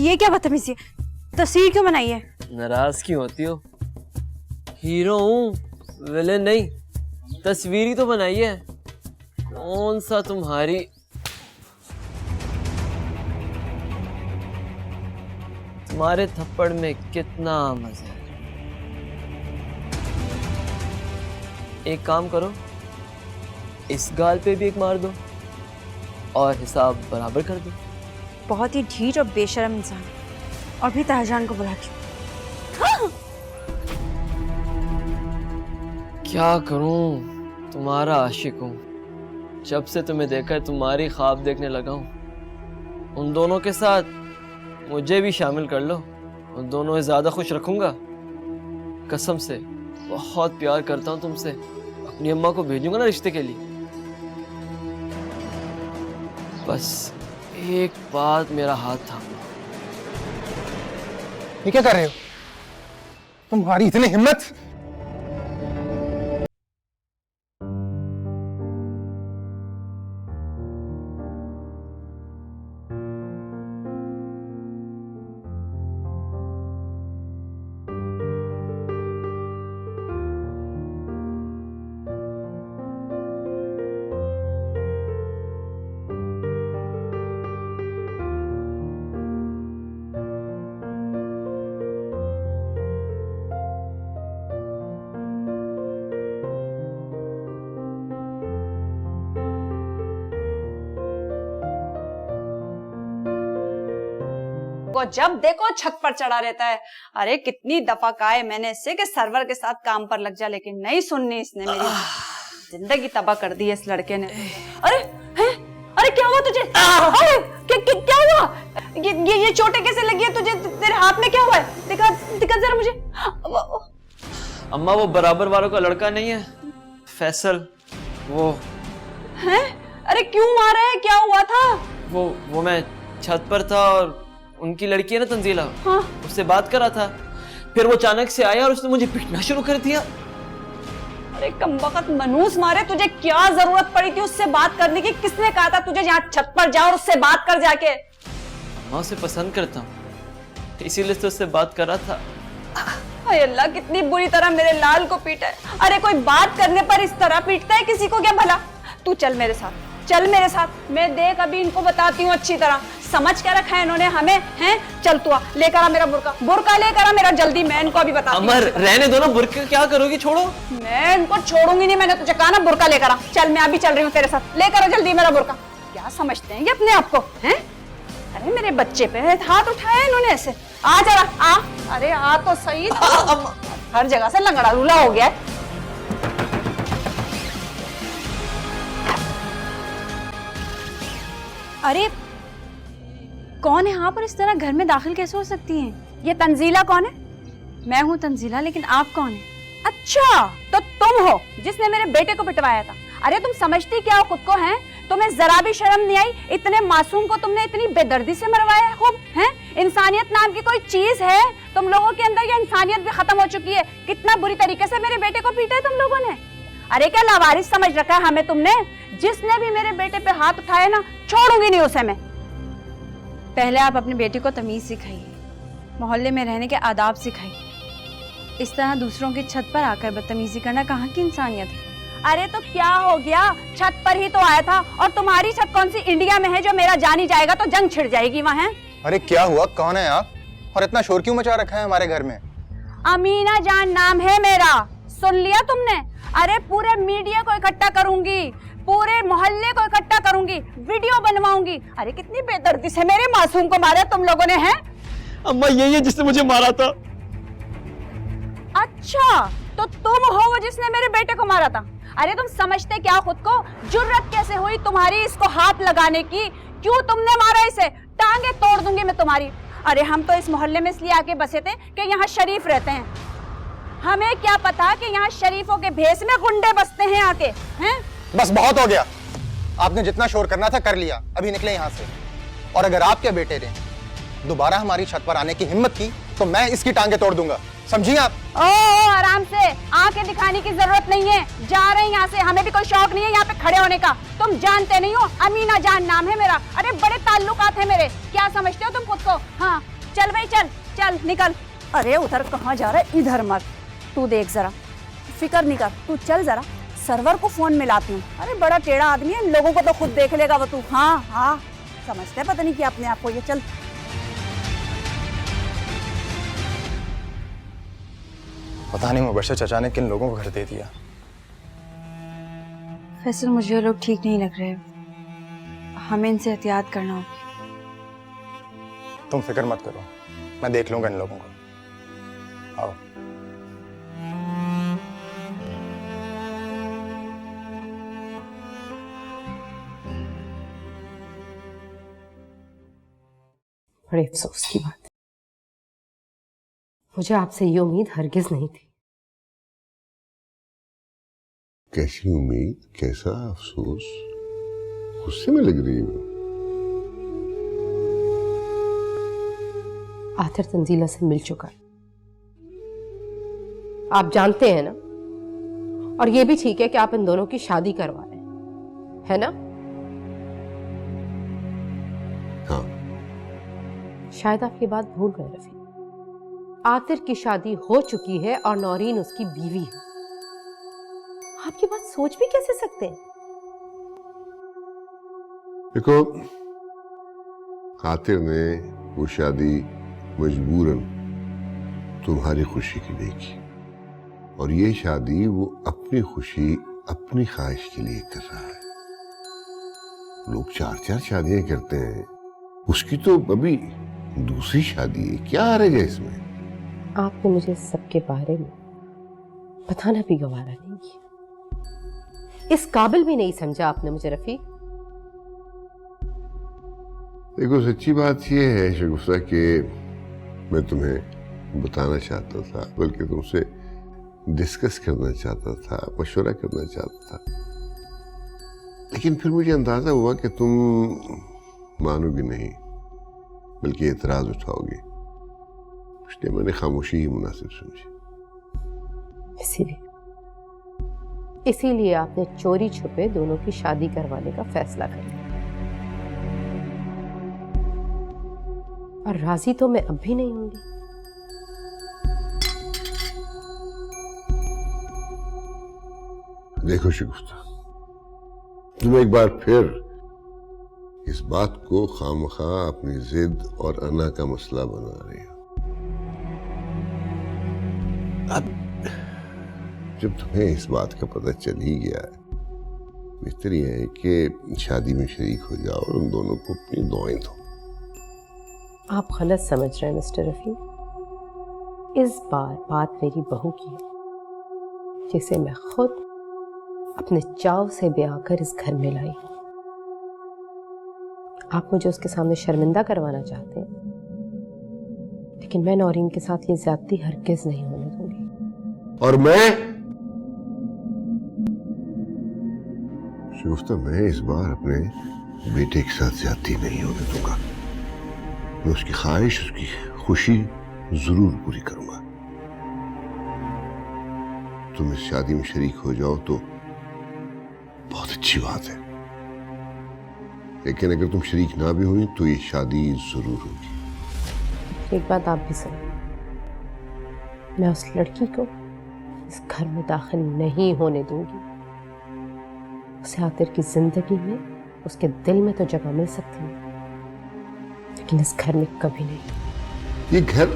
ये क्या बदतमीजी है? तस्वीर क्यों बनाई है? नाराज क्यों होती हो? हीरो हूँ, विलेन नहीं। तस्वीर ही तो बनाई है। कौन सा तुम्हारी तुम्हारे थप्पड़ में कितना मजा है। एक काम करो, इस गाल पे भी एक मार दो और हिसाब बराबर कर दो। बहुत ही ढीठ और बेशर्म इंसान, और भी तहजान को बुलाती हूँ। क्या करूं, तुम्हारा आशिक हूं। जब से तुम्हें देखा है तुम्हारी ख्वाब देखने लगा हूं। उन दोनों के साथ मुझे भी शामिल कर लो, उन दोनों से ज्यादा खुश रखूंगा। कसम से बहुत प्यार करता हूं तुमसे। अपनी अम्मा को भेजूंगा ना रिश्ते के लिए। बस एक बात, मेरा हाथ थाम लो। ये क्या कर रहे हो? तुम्हारी इतनी हिम्मत? जब देखो छत पर चढ़ा रहता है। अरे कितनी दफा कहा है मैंने इससे कि सर्वर के साथ काम पर लग जा, लेकिन नहीं सुननी इसने मेरी। जिंदगी तबाह कर दी है इस लड़के ने। अरे है? अरे क्या हुआ तुझे? अरे क्या हुआ? ये चोटें कैसे लगी है तुझे? तेरे हाथ में क्या हुआ है? दिखा दिखा जरा मुझे। अम्मा वो बराबर वालों का लड़का नहीं है फैसल, वो है? अरे क्यों मारा है? क्या हुआ था? वो मैं छत पर था और उनकी लड़की है ना तंजीला, हाँ? उससे बात कर रहा था, फिर वो अचानक से आया और उसने मुझे पीटना शुरू कर दिया। अरे कमबख्त मनूस मारे, तुझे क्या जरूरत पड़ी थी उससे बात करने की? किसने कहा था तुझे यहाँ छत पर जाओ और उससे बात कर जाके? मैं उसे पसंद करता हूँ, इसीलिए तो उससे बात कर रहा था। हाय अल्लाह, कितनी बुरी तरह मेरे लाल को पीटा है। अरे कोई बात करने पर इस तरह पीटता है किसी को क्या भला? तू चल मेरे साथ, चल मेरे साथ, मैं देख अभी इनको बताती हूँ अच्छी तरह। समझ क्या रखा है इन्होंने हमें, हैं? चल तू आ, लेकर आ मेरा बुर्का लेकर आ मेरा जल्दी, मैं इनको अभी बताती हूँ। अमर रहने दो ना, बुर्का क्या करोगी? छोड़ो। मैं इनको छोड़ूंगी नहीं, मैंने तुझे कहा ना बुर्का लेकर आ। चल मैं अभी चल रही हूँ तेरे साथ, लेकर आ जल्दी मेरा बुर्का। क्या समझते हैं ये अपने आप को, हैं? अरे मेरे बच्चे पे हाथ उठाया इन्होंने ऐसे। आ जरा आ, अरे आ तो सही। हर जगह से लंगड़ा लूला हो गया है। अरे कौन है यहाँ पर? इस तरह घर में दाखिल कैसे हो सकती हैं? ये तंजीला कौन है? मैं हूँ तंजीला, लेकिन आप कौन है? अच्छा तो तुम हो जिसने मेरे बेटे को पिटवाया था। अरे तुम समझती क्या हो खुद को, हैं? तुम्हें जरा भी शर्म नहीं आई? इतने मासूम को तुमने इतनी बेदर्दी से मरवाया है खूब, हैं? इंसानियत नाम की कोई चीज है तुम लोगों के अंदर? ये इंसानियत भी खत्म हो चुकी है। कितना बुरी तरीके से मेरे बेटे को पीटा है तुम लोगों ने। अरे क्या लावारिस समझ रखा है हमें तुमने? जिसने भी मेरे बेटे पे हाथ उठाया ना, छोड़ूंगी नहीं उसे मैं। पहले आप अपने बेटे को तमीज सिखाइए, मोहल्ले में रहने के आदाब सिखाइए। इस तरह दूसरों की छत पर आकर बदतमीजी करना कहाँ की इंसानियत है? अरे तो क्या हो गया, छत पर ही तो आया था। और तुम्हारी छत कौन सी इंडिया में है जो मेरा जान ही जाएगा तो जंग छिड़ जाएगी वहाँ? अरे क्या हुआ, कौन है आप और इतना शोर क्यों मचा रखा है हमारे घर में? अमीना जान नाम है मेरा, सुन लिया तुमने? अरे पूरे मीडिया को इकट्ठा करूंगी, पूरे मोहल्ले को इकट्ठा करूंगी, वीडियो बनवाऊंगी। अरे कितनी बेदर्दी से मेरे मासूम को मारा तुम लोगों ने, हैं? अम्मा यही है जिसने मुझे मारा था। अच्छा तो तुम हो वो जिसने मेरे बेटे को मारा था? अरे तुम समझते क्या खुद को? जुर्रत कैसे हुई तुम्हारी इसको हाथ लगाने की? क्यों तुमने मारा इसे? टांगे तोड़ दूंगी मैं तुम्हारी। अरे हम तो इस मोहल्ले में इसलिए आके बसे थे कि यहाँ शरीफ रहते हैं। हमें क्या पता कि यहाँ शरीफों के भेष में गुंडे बसते हैं आके, हैं? बस बहुत हो गया, आपने जितना शोर करना था कर लिया, अभी निकले यहाँ से। और अगर आपके बेटे ने दोबारा हमारी छत पर आने की हिम्मत की तो मैं इसकी टांगे तोड़ दूंगा, समझिए आप? ओ आराम से, आंखें दिखाने की जरूरत नहीं है, जा रहे हैं यहाँ से। हमें भी कोई शौक नहीं है यहाँ पे खड़े होने का। तुम जानते नहीं हो, अमीना जान नाम है मेरा। अरे बड़े ताल्लुकात है मेरे, क्या समझते हो तुम खुद को? हाँ चल भाई चल चल निकल। अरे उधर कहाँ जा रहा है? इधर मत, तू देख जरा, फिक्र नहीं कर, तू चल जरा, सर्वर को फोन मिलाती हूँ। अरे बड़ा टेढ़ा आदमी है, इन लोगों को तो खुद देख लेगा वो। तू हाँ हाँ समझते पता नहीं क्या अपने आप को। ये चल पता नहीं मुबशर चचा ने किन लोगों को घर दे दिया। फैसल मुझे लोग ठीक नहीं लग रहे, हमें इनसे एहतियात करना होगा। तुम फिक्र मत करो, मैं देख लूंगा इन लोगों को। आओ। बड़े अफसोस की बात है, मुझे आपसे ये उम्मीद हरगिज नहीं थी। कैसी उम्मीद, कैसा अफसोस? गुस्से में लग रही हो? आखिर तंजीला से मिल चुका है, आप जानते हैं ना। और ये भी ठीक है कि आप इन दोनों की शादी करवा रहे हैं, है ना? हाँ। शायद आप ये बात भूल गए रफी, आतिर की शादी हो चुकी है और नौरीन उसकी बीवी है। आप ये बात सोच भी कैसे सकते हैं? देखो, आतिर ने वो शादी मजबूरन तुम्हारी खुशी के लिए की, और ये शादी वो अपनी खुशी, अपनी ख्वाहिश के लिए कर रहा है। लोग 4-4 शादियां करते हैं, उसकी तो अभी दूसरी शादी है, क्या आ रहेगा इसमें? आपने मुझे सबके बारे में बताना भी गवारा नहीं किया। इस काबिल भी नहीं समझा आपने मुझे रफीक। देखो सच्ची बात यह है शगुफ्ता कि मैं तुम्हें बताना चाहता था, बल्कि तुमसे डिस्कस करना चाहता था, मशवरा करना चाहता था, लेकिन फिर मुझे अंदाजा हुआ कि तुम मानोगी नहीं बल्कि एतराज उठाओगी, इसलिए मैंने खामोशी ही मुनासिब समझी। इसीलिए आपने चोरी छुपे दोनों की शादी करवाने का फैसला कर लिया। और राजी तो मैं अब भी नहीं होंगी। देखो शगुफ्ता, तुम एक बार फिर इस बात को खामखा अपनी जिद और अना का मसला बना रही हो। अब जब तुम्हें इस बात का पता चल ही गया है, बेहतर यह है कि शादी में शरीक हो जाओ और उन दोनों को अपनी दुआएं दो। आप गलत समझ रहे हैं मिस्टर रफीक। इस बार बात मेरी बहू की है, जिसे मैं खुद अपने चाव से ब्याह कर इस घर में लाई हूं। आप मुझे उसके सामने शर्मिंदा करवाना चाहते हैं, लेकिन मैं नौरीन के साथ ये ज्यादती हरगिज नहीं होने दूंगी। और मैं शगुफ्ता, मैं इस बार अपने बेटे के साथ ज्यादती नहीं होने दूंगा। मैं उसकी ख्वाहिश, उसकी खुशी जरूर पूरी करूंगा। तुम इस शादी में शरीक हो जाओ तो बहुत अच्छी बात है, लेकिन अगर तुम शरीक ना भी हुई तो ये शादी जरूर होगी। एक बात आप भी सुनो, मैं उस लड़की को इस घर में दाखिल नहीं होने दूंगी। उसे आतिर की जिंदगी में, उसके दिल में तो जगह मिल सकती है, लेकिन इस घर में कभी नहीं। ये घर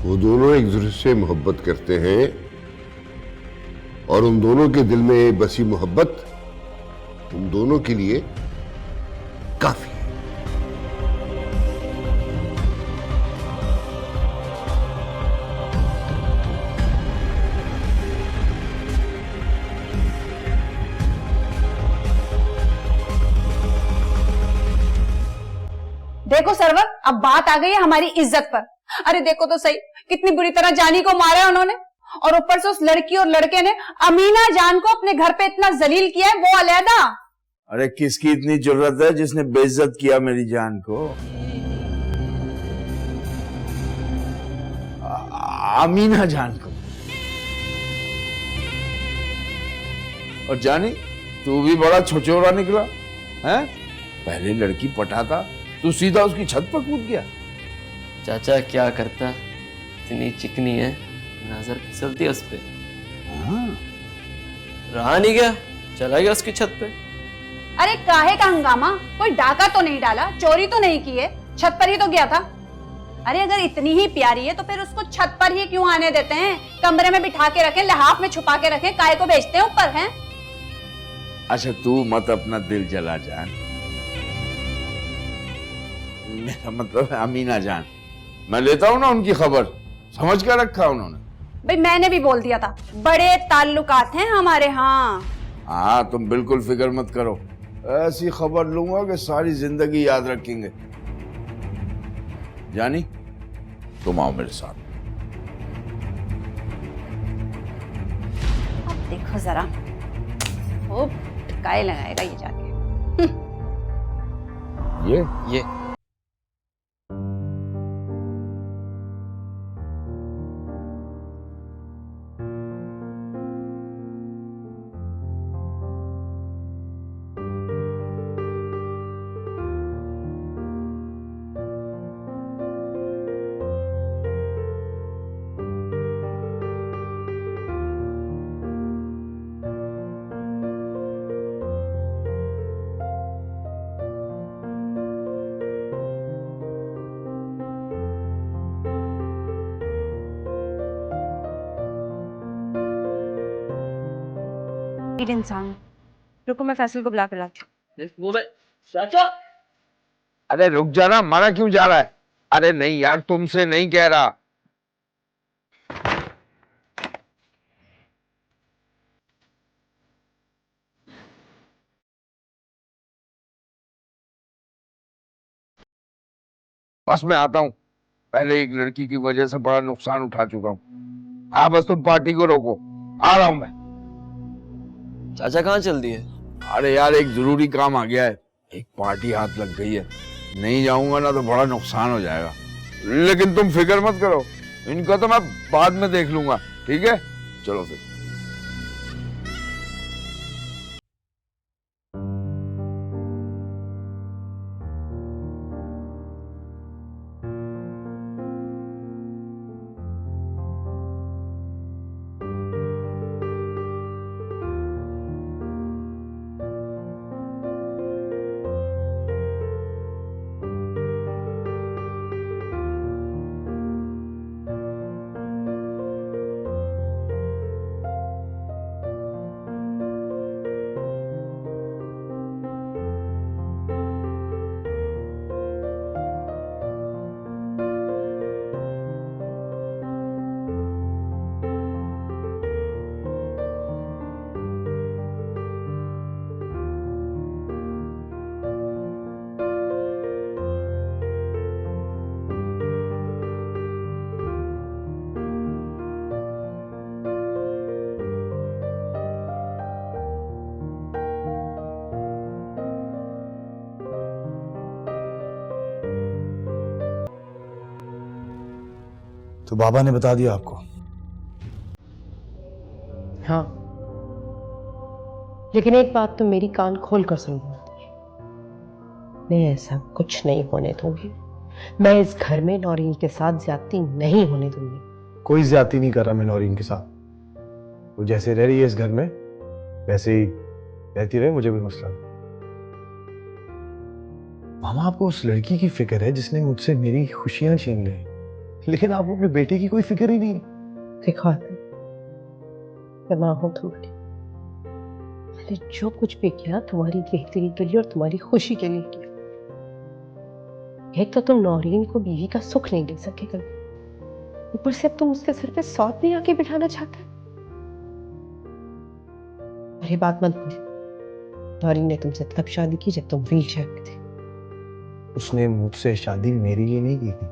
वो दोनों एक दूसरे से मोहब्बत करते हैं और उन दोनों के दिल में बसी मोहब्बत उन दोनों के लिए काफी है। देखो सरवर, अब बात आ गई है हमारी इज्जत पर। अरे देखो तो सही, कितनी बुरी तरह जानी को मारा है उन्होंने, और ऊपर से उस लड़की और लड़के ने अमीना जान को अपने घर पे इतना जलील किया है, वो अलहदा। अरे किसकी इतनी जरूरत है जिसने बेइज्जत किया मेरी जान को? अमीना जान को। और जानी, तू भी बड़ा छोचोरा निकला है। पहले लड़की पटाता, तू सीधा उसकी छत पर कूद गया। चाचा क्या करता, इतनी चिकनी है, नजर फिसलती उस पे। रहा नहीं गया, चला गया उसकी छत पे। अरे काहे का हंगामा, कोई डाका तो नहीं डाला, चोरी तो नहीं की है, छत पर ही तो गया था। अरे अगर इतनी ही प्यारी है तो फिर उसको छत पर ही क्यों आने देते हैं? कमरे में बिठा के रखें, लिहाफ में छुपा के रखें, काहे को भेजते हैं ऊपर? हैं अच्छा तू मत अपना दिल जला जान, मेरा मतलब है अमीना जान। मैं लेता हूं ना उनकी खबर, समझ कर रखा उन्होंने। भाई मैंने भी बोल दिया था, बड़े ताल्लुकात हैं हमारे। हाँ तुम बिल्कुल फिक्र मत करो, ऐसी खबर लूंगा कि सारी जिंदगी याद रखेंगे। जानी तुम आओ मेरे साथ। अब देखो जरा, वो काय लगाएगा ये जाके। ये इंसान रुको मैं फैसल को बुला कर लाती हूँ। चाचा अरे रुक जाना, मारा क्यों जा रहा है? अरे नहीं यार, तुमसे नहीं कह रहा। बस मैं आता हूँ। पहले एक लड़की की वजह से बड़ा नुकसान उठा चुका हूँ। हाँ बस तुम पार्टी को रोको, आ रहा हूँ मैं। चाचा कहाँ चल दिए? अरे यार एक जरूरी काम आ गया है, एक पार्टी हाथ लग गई है। नहीं जाऊंगा ना तो बड़ा नुकसान हो जाएगा। लेकिन तुम फिक्र मत करो, इनका तो मैं बाद में देख लूंगा, ठीक है? चलो फिर। तो बाबा ने बता दिया आपको? हाँ, लेकिन एक बात तो मेरी कान खोल कर सुनना, मैं ऐसा कुछ नहीं होने दूंगी। मैं इस घर में नौरीन के साथ ज्यादती नहीं होने दूंगी। कोई ज्यादती नहीं कर रहा मैं नौरीन के साथ। वो जैसे रह रही है इस घर में वैसे ही रहती रहे, मुझे कोई मसला नहीं। मामा आपको उस लड़की की फिक्र है जिसने मुझसे मेरी खुशियां छीन ली, लेकिन आपको अपने बेटे की कोई फिक्र ही नहीं। देखो मैं मां हूं तुम्हारी, मैंने जो कुछ भी किया तुम्हारी बेहतरी के लिए और तुम्हारी खुशी के लिए किया। एक तो तुम नौरीन को बीवी का सुख नहीं दे सके कभी, ऊपर से अब तुम उसके सिर पे सौत नहीं आके बिठाना चाहते। अरे बात मत भूल, नौरीन ने तुमसे तब शादी की जब तुम व्हीलचेयर में थे। उसने मुझसे शादी मेरे लिए नहीं की थी,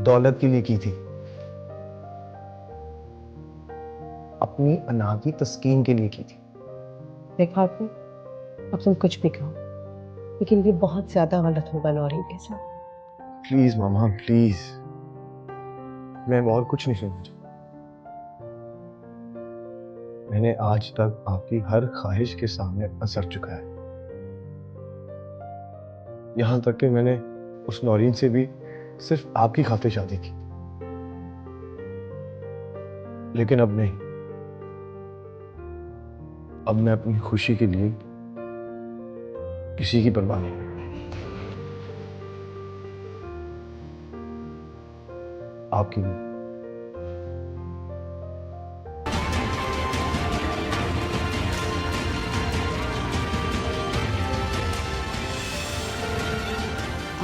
दौलत के लिए की थी, अपनी अना की तस्कीन के लिए की थी। देखा आपने, अब तुम कुछ भी कहो, लेकिन ये बहुत ज्यादा गलत होगा नौरीन के साथ। प्लीज मामा प्लीज, मैं और कुछ नहीं सुनना। मैंने आज तक आपकी हर ख्वाहिश के सामने अपना सर झुकाया है, यहां तक कि मैंने उस नौरीन से भी सिर्फ आपकी खातिर शादी की, लेकिन अब नहीं। अब मैं अपनी खुशी के लिए किसी की परवाह नहीं। आपकी नहीं।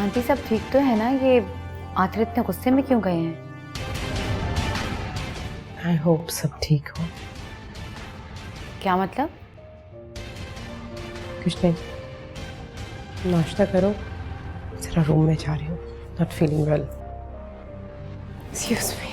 आंटी सब ठीक तो है ना? ये आखिर इतने गुस्से में क्यों गए हैं? आई होप सब ठीक हो। क्या मतलब? कुछ नहीं, नाश्ता करो, जरा रूम में जा रही हूँ, not feeling well. Excuse me.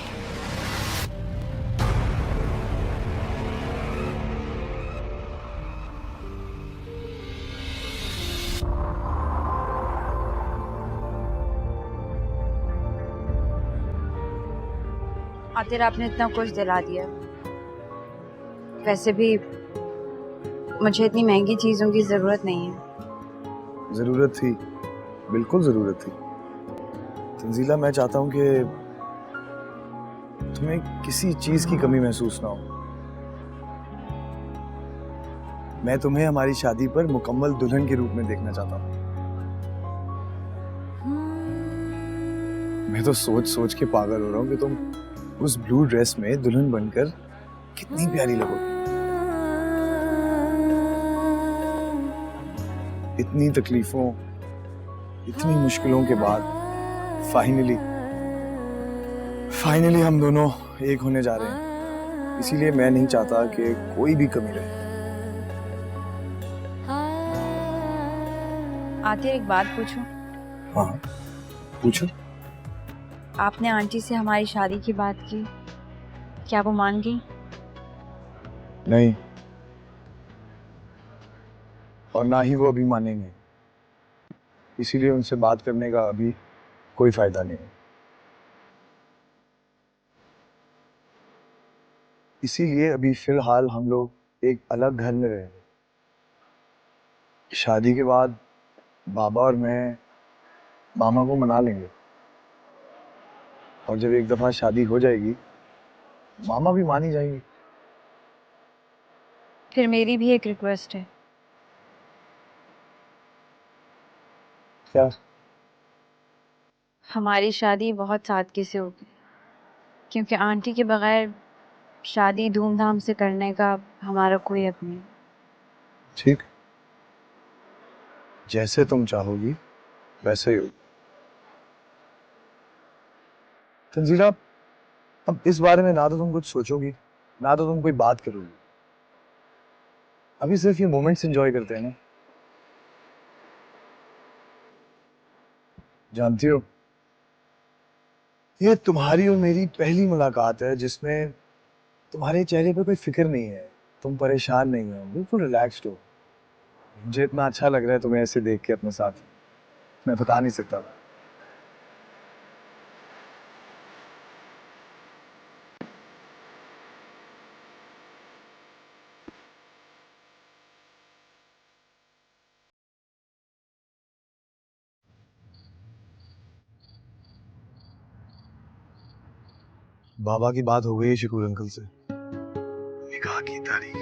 आतिर आपने इतना कुछ दिला दिया, वैसे भी मुझे इतनी महंगी चीजों की जरूरत नहीं है। जरूरत थी, बिल्कुल जरूरत थी तंजीला। मैं चाहता हूं कि तुम्हें किसी चीज की कमी महसूस ना हो। मैं तुम्हें हमारी शादी पर मुकम्मल दुल्हन के रूप में देखना चाहता हूं। मैं तो सोच सोच के पागल हो रहा हूं कि तुम उस ब्लू ड्रेस में दुल्हन बनकर कितनी प्यारी लगोगी। इतनी तकलीफों, इतनी मुश्किलों के बाद फाइनली हम दोनों एक होने जा रहे हैं। इसीलिए मैं नहीं चाहता कि कोई भी कमी रहे। आतिर एक बात पूछूं? हाँ पूछो। आपने आंटी से हमारी शादी की बात की, क्या वो मान गई? नहीं, और ना ही वो अभी मानेंगे। इसीलिए उनसे बात करने का अभी कोई फायदा नहीं है। इसीलिए अभी फिलहाल हम लोग एक अलग घर में रहे। शादी के बाद बाबा और मैं मामा को मना लेंगे, और जब एक दफा शादी हो जाएगी मामा भी मान ही जाएंगे। फिर मेरी भी एक रिक्वेस्ट है। क्या? हमारी शादी बहुत सादगी से होगी, क्योंकि आंटी के बगैर शादी धूमधाम से करने का हमारा कोई हक नहीं। ठीक, जैसे तुम चाहोगी वैसे ही होगी। तंजीला, अब इस बारे में ना तो तुम कुछ सोचोगी, ना तो तुम कोई बात करोगी। अभी सिर्फ ये मोमेंट्स एंजॉय करते हैं ना। जानती हो, ये तुम्हारी और मेरी पहली मुलाकात है जिसमें तुम्हारे चेहरे पे कोई फिक्र नहीं है, तुम परेशान नहीं हो, बिल्कुल रिलैक्स्ड हो। मुझे इतना अच्छा लग रहा है तुम्हें ऐसे देख के अपने साथ, मैं बता नहीं सकता। बाबा की बात हो गई है शकूर अंकल से, निकाह की तारीख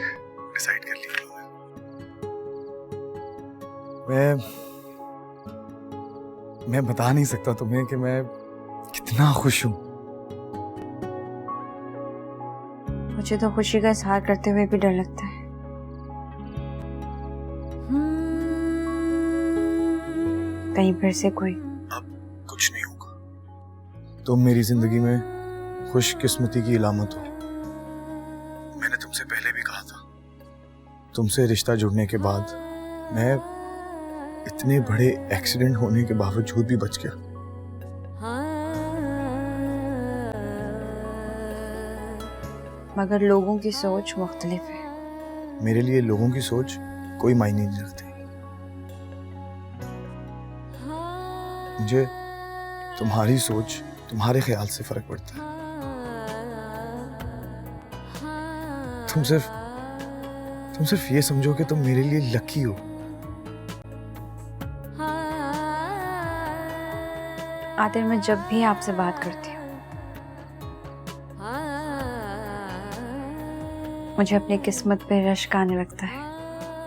डिसाइड कर ली उन्होंने। मैं बता नहीं सकता तुम्हें कि मैं कितना खुश हूं। मुझे तो खुशी का इजहार करते हुए भी डर लगता है। कहीं फिर से कोई। अब कुछ नहीं होगा। तुम मेरी जिंदगी में खुशकिस्मती की इलामत हो। मैंने तुमसे पहले भी कहा था, तुमसे रिश्ता जुड़ने के बाद मैं इतने बड़े एक्सीडेंट होने के बावजूद भी बच गया। मगर लोगों की सोच मुख्तलिफ है। मेरे लिए लोगों की सोच कोई मायने नहीं रखती। मुझे तुम्हारी सोच, तुम्हारे ख्याल से फर्क पड़ता है। तुम सिर्फ ये समझो कि तुम मेरे लिए लकी हो। आतिर, मैं जब भी आपसे बात करती हूँ मुझे अपनी किस्मत पे रश्क आने लगता है।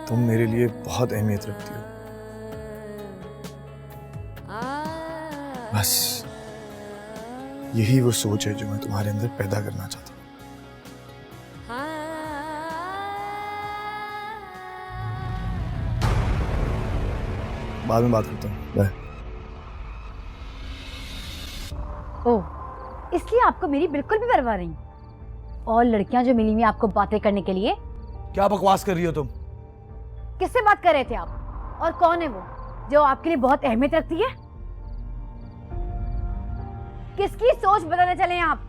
तुम मेरे लिए बहुत अहमियत रखती हो। बस यही वो सोच है जो मैं तुम्हारे अंदर पैदा करना चाहता हूँ। बाद में बात करता हूँ। बाय। ओह, इसलिए आपको मेरी बिल्कुल भी परवाह नहीं? और लड़कियां जो मिली हुई आपको बातें करने के लिए? क्या बकवास कर रही हो तुम? किससे बात कर रहे थे आप? और कौन है वो जो आपके लिए बहुत अहमियत रखती है? किसकी सोच बताने चले हैं आप?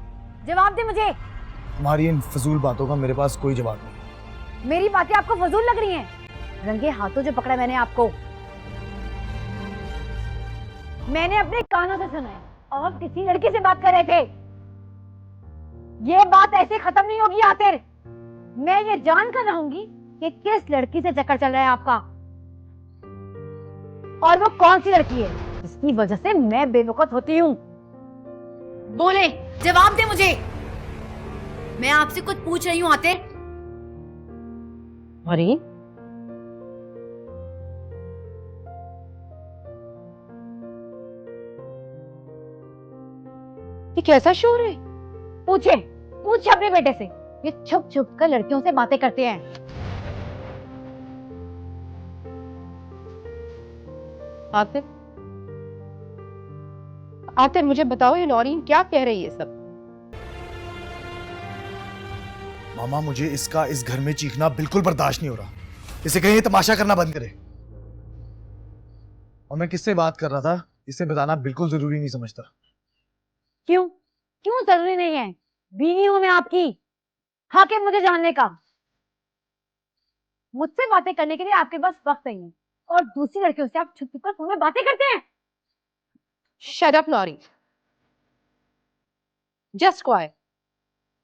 जवाब दे मुझे। तुम्हारी इन फजूल बातों का मेरे पास कोई जवाब नहीं। मेरी बातें आपको फजूल लग रही हैं? रंगे हाथों जो पकड़ा मैंने आपको, मैंने अपने कानों से सुना है। और किसी लड़की से बात कर रहे थे। ये बात ऐसे खत्म नहीं होगी आतिर। मैं ये जानकर रहूंगी कि किस लड़की से चक्कर चल रहा है आपका, और वो कौन सी लड़की है जिसकी वजह से मैं बेवकूफ होती हूँ। बोले, जवाब दे मुझे। मैं आपसे कुछ पूछ रही हूँ आतिर। अरे ये कैसा शोर है? पूछे अपने बेटे से। ये छुप छुप कर लड़कियों से बातें करते हैं। आतिफ, आतिफ मुझे बताओ ये नौरीन क्या कह रही है सब? मामा मुझे इसका इस घर में चीखना बिल्कुल बर्दाश्त नहीं हो रहा। इसे कहीं तमाशा करना बंद करे। और मैं किससे बात कर रहा था इसे बताना बिल्कुल जरूरी नहीं समझता। क्यों क्यों जरूरी नहीं है? बीवी हूं मैं आपकी, हक है मुझे जानने का। मुझसे बातें करने के लिए आपके पास वक्त नहीं है और दूसरी लड़कियों से आप छुप छुप कर फोन में बातें करते हैं। Shut up Naureen, just quite,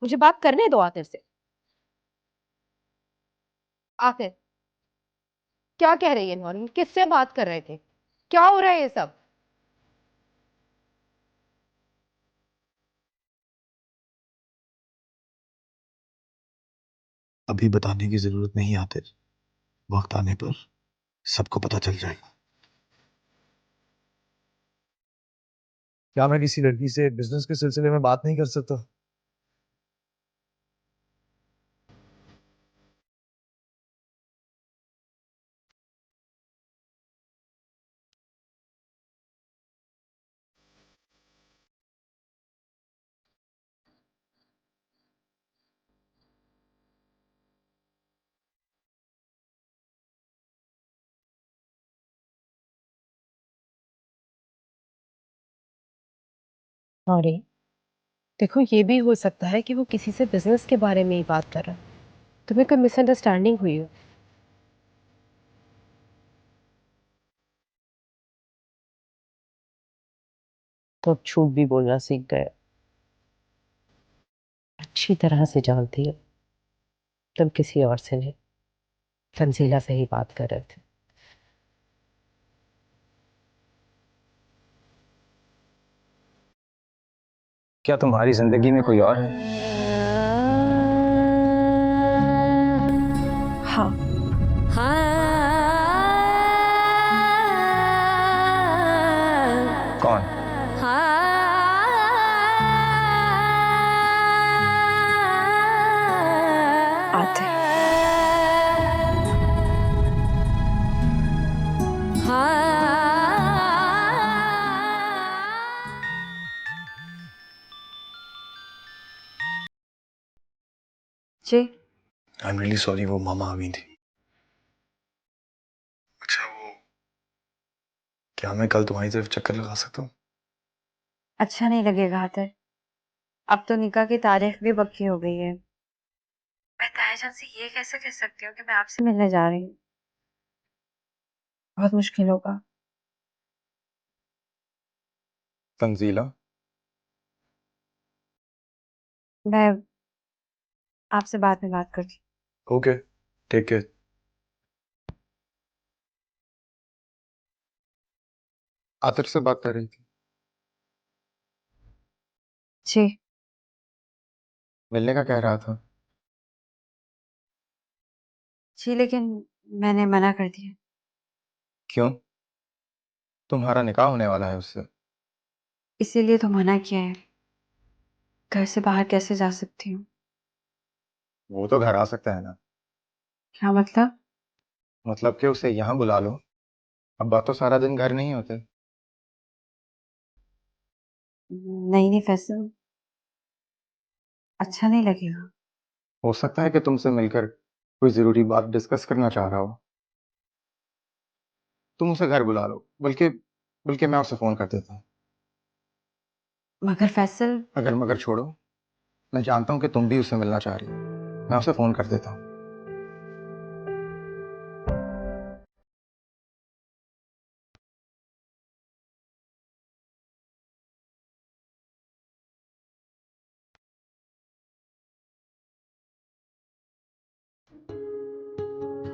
मुझे बात करने दो आतिफ से। आतिफ क्या कह रही है नौरीन? किससे बात कर रहे थे? क्या हो रहा है ये सब? अभी बताने की जरूरत नहीं आते, वक्त आने पर सबको पता चल जाएगा। क्या मैं किसी लड़की से बिजनेस के सिलसिले में बात नहीं कर सकता? सॉरी, देखो ये भी हो सकता है कि वो किसी से बिजनेस के बारे में ही बात कर रहा है। तुम्हें कोई मिसअंडरस्टैंडिंग हुई हो। तो अब झूठ भी बोलना सीख गए। अच्छी तरह से जानती हो तुम किसी और से नहीं, तंजीला से ही बात कर रहे थे। क्या तुम्हारी जिंदगी में कोई और है? हाँ। कौन? आते। जी आई एम रियली सॉरी, वो मामा आ गई थी। अच्छा वो, क्या मैं कल तुम्हारी तरफ चक्कर लगा सकता हूँ? अच्छा नहीं लगेगा आतर, अब तो निकाह की तारीख भी पक्की हो गई है। मैं तायाजान से ये कैसे कह सकती हूँ कि मैं आपसे मिलने जा रही हूँ? बहुत मुश्किल होगा। तंजीला, मैं आपसे बाद में बात करती हूँ। Okay, take care. आतिफ से बात कर रही थी? जी। मिलने का कह रहा था। जी लेकिन मैंने मना कर दिया। क्यों? तुम्हारा निकाह होने वाला है उससे। इसीलिए तो मना किया है। घर से बाहर कैसे जा सकती हूँ? वो तो घर आ सकता है ना। क्या मतलब? मतलब कि उसे यहाँ बुला लो। अब बात तो सारा दिन घर नहीं होते। नहीं नहीं फैसल, अच्छा नहीं लगेगा। हो सकता है कि तुमसे मिलकर कोई जरूरी बात डिस्कस करना चाह रहा हो। तुम उसे घर बुला लो, बल्कि बल्कि मैं उसे फोन कर देता हूँ। मगर फैसल। अगर मगर छोड़ो, मैं जानता हूँ कि तुम भी उससे मिलना चाह रही हो। मैं उसे फोन कर देता हूँ।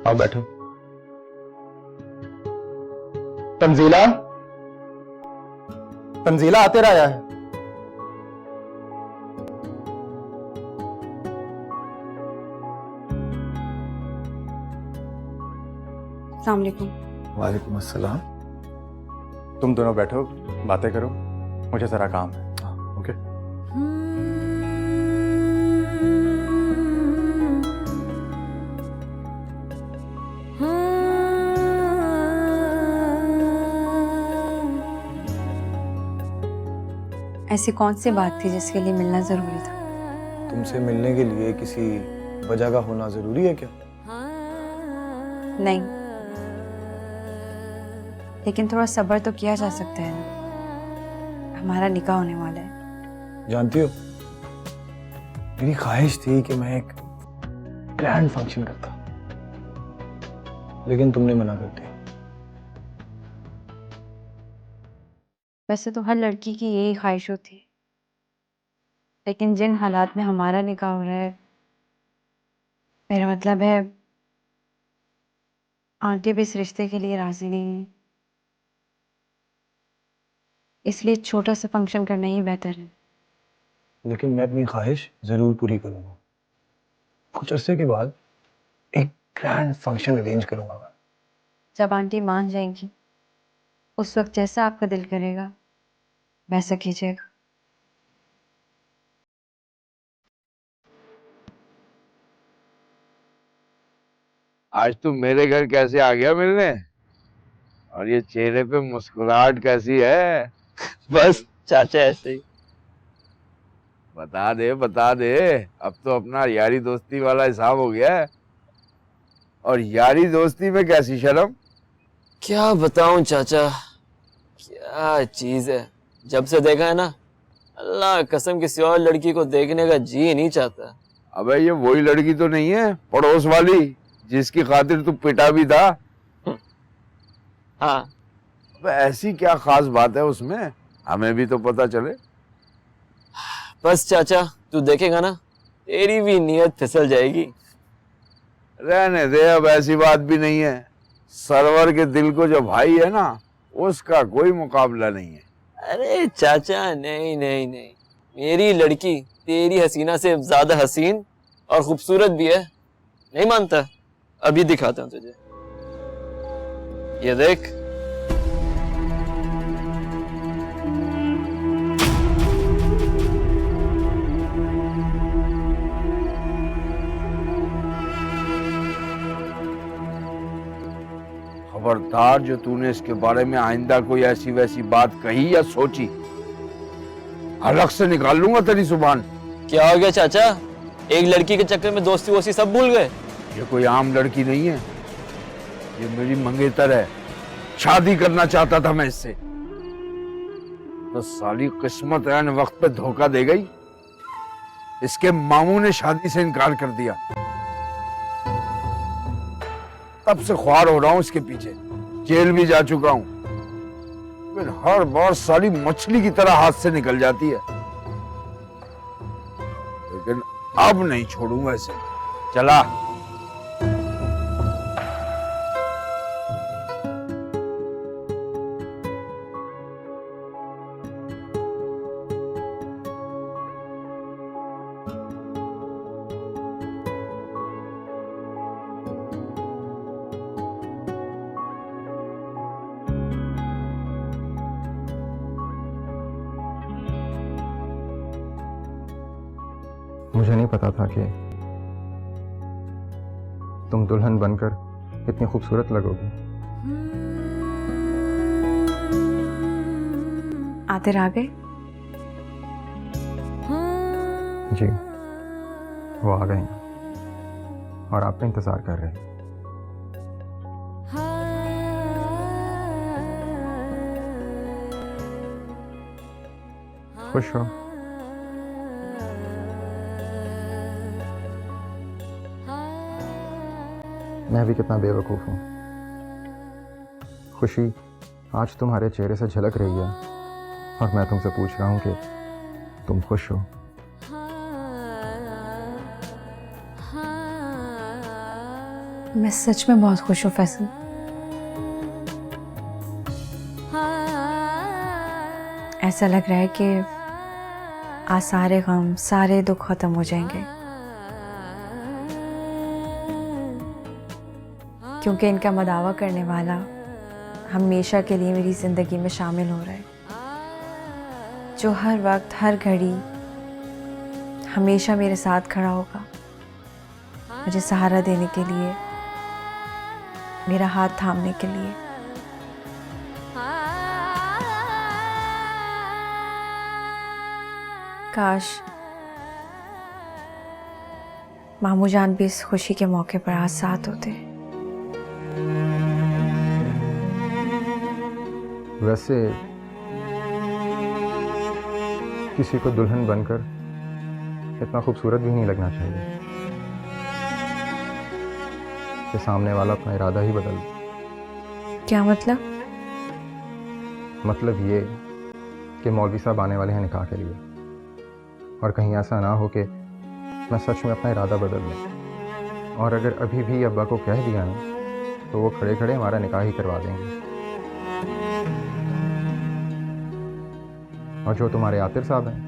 आओ बैठो। तंजीला, तंजीला आते आया है। अस्सलाम वालेकुम। वालेकुम अस्सलाम। तुम दोनों बैठो, बातें करो, मुझे जरा काम है। ओके। ऐसी कौन सी बात थी जिसके लिए मिलना जरूरी था? तुमसे मिलने के लिए किसी वजह का होना जरूरी है क्या? नहीं, लेकिन थोड़ा सब्र तो किया जा सकता है ना। हमारा निकाह होने वाला है। जानती हो, मेरी ख्वाहिश थी कि मैं एक ग्रैंड फंक्शन करता, लेकिन तुमने मना कर दिया। वैसे तो हर लड़की की यही ख्वाहिश होती है, लेकिन जिन हालात में हमारा निकाह हो रहा है, मेरा मतलब है आंटी भी इस रिश्ते के लिए राजी नहीं है, इसलिए छोटा सा फंक्शन करना ही बेहतर है। लेकिन मैं अपनी ख्वाहिश जरूर पूरी करूंगा। कुछ अरसे के बाद एक ग्रैंड फंक्शन अरेंज करूंगा मैं। जब आंटी मान जाएंगी, उस वक्त जैसा आपका दिल करेगा वैसा कीजिएगा। आज तू मेरे घर कैसे आ गया मिलने? और ये चेहरे पे मुस्कुराहट कैसी है? बस चाचा ऐसे ही। बता दे बता दे, अब तो अपना यारी दोस्ती वाला हिसाब हो गया है। और यारी दोस्ती में कैसी शर्म? क्या बताऊं चाचा, क्या चीज है। जब से देखा है ना, अल्लाह कसम किसी और लड़की को देखने का जी नहीं चाहता। अबे ये वही लड़की तो नहीं है पड़ोस वाली जिसकी खातिर तू पिटा भी था? हाँ। अबे ऐसी क्या खास बात है उसमें, हमें भी तो पता चले। बस चाचा तू देखेगा ना, तेरी भी नीयत फिसल जाएगी। रहने दे, अब ऐसी बात भी नहीं है। सरवर के दिल को जो भाई है ना, उसका कोई मुकाबला नहीं है। अरे चाचा नहीं नहीं नहीं, मेरी लड़की तेरी हसीना से ज्यादा हसीन और खूबसूरत भी है। नहीं मानता? अभी दिखाता हूँ तुझे, ये देख। खबरदार जो तूने इसके बारे में आइंदा कोई ऐसी वैसी बात कही या सोची, हलक से निकाल लूंगा तेरी जुबान। क्या हो गया चाचा, एक लड़की के चक्कर में दोस्ती वोस्ती सब भूल गए? ये कोई आम लड़की नहीं है, ये मेरी मंगेतर है। शादी करना चाहता था मैं इससे, तो साली किस्मत ऐन वक्त पे धोखा दे गई। इसके मामू ने शादी से इनकार कर दिया। तब से ख्वार हो रहा हूं इसके पीछे, जेल भी जा चुका हूं, फिर हर बार साली मछली की तरह हाथ से निकल जाती है। लेकिन अब नहीं छोड़ूंगा इसे। चला। मुझे नहीं पता था कि तुम दुल्हन बनकर इतनी खूबसूरत लगोगी। आतिर आ गए? जी, वो आ गए हैं और आपका इंतजार कर रहे हैं। खुश हो? मैं भी कितना बेवकूफ़ हूँ। खुशी आज तुम्हारे चेहरे से झलक रही है और मैं तुमसे पूछ रहा हूँ कि तुम खुश हो? मैं सच में बहुत खुश हूँ फैसल। ऐसा लग रहा है कि आज सारे गम सारे दुख खत्म हो जाएंगे, क्योंकि इनका मदावा करने वाला हमेशा के लिए मेरी ज़िंदगी में शामिल हो रहा है, जो हर वक्त हर घड़ी हमेशा मेरे साथ खड़ा होगा, मुझे सहारा देने के लिए, मेरा हाथ थामने के लिए। काश मामू जान भी इस खुशी के मौके पर आज साथ होते। वैसे किसी को दुल्हन बनकर इतना खूबसूरत भी नहीं लगना चाहिए कि सामने वाला अपना इरादा ही बदल दे। क्या मतलब? मतलब ये कि मौलवी साहब आने वाले हैं निकाह के लिए, और कहीं ऐसा ना हो कि मैं सच में अपना इरादा बदल लूँ, और अगर अभी भी अब्बा को कह दिया ना तो वो खड़े खड़े हमारा निकाह ही करवा देंगे। और जो तुम्हारे आतिर साहब हैं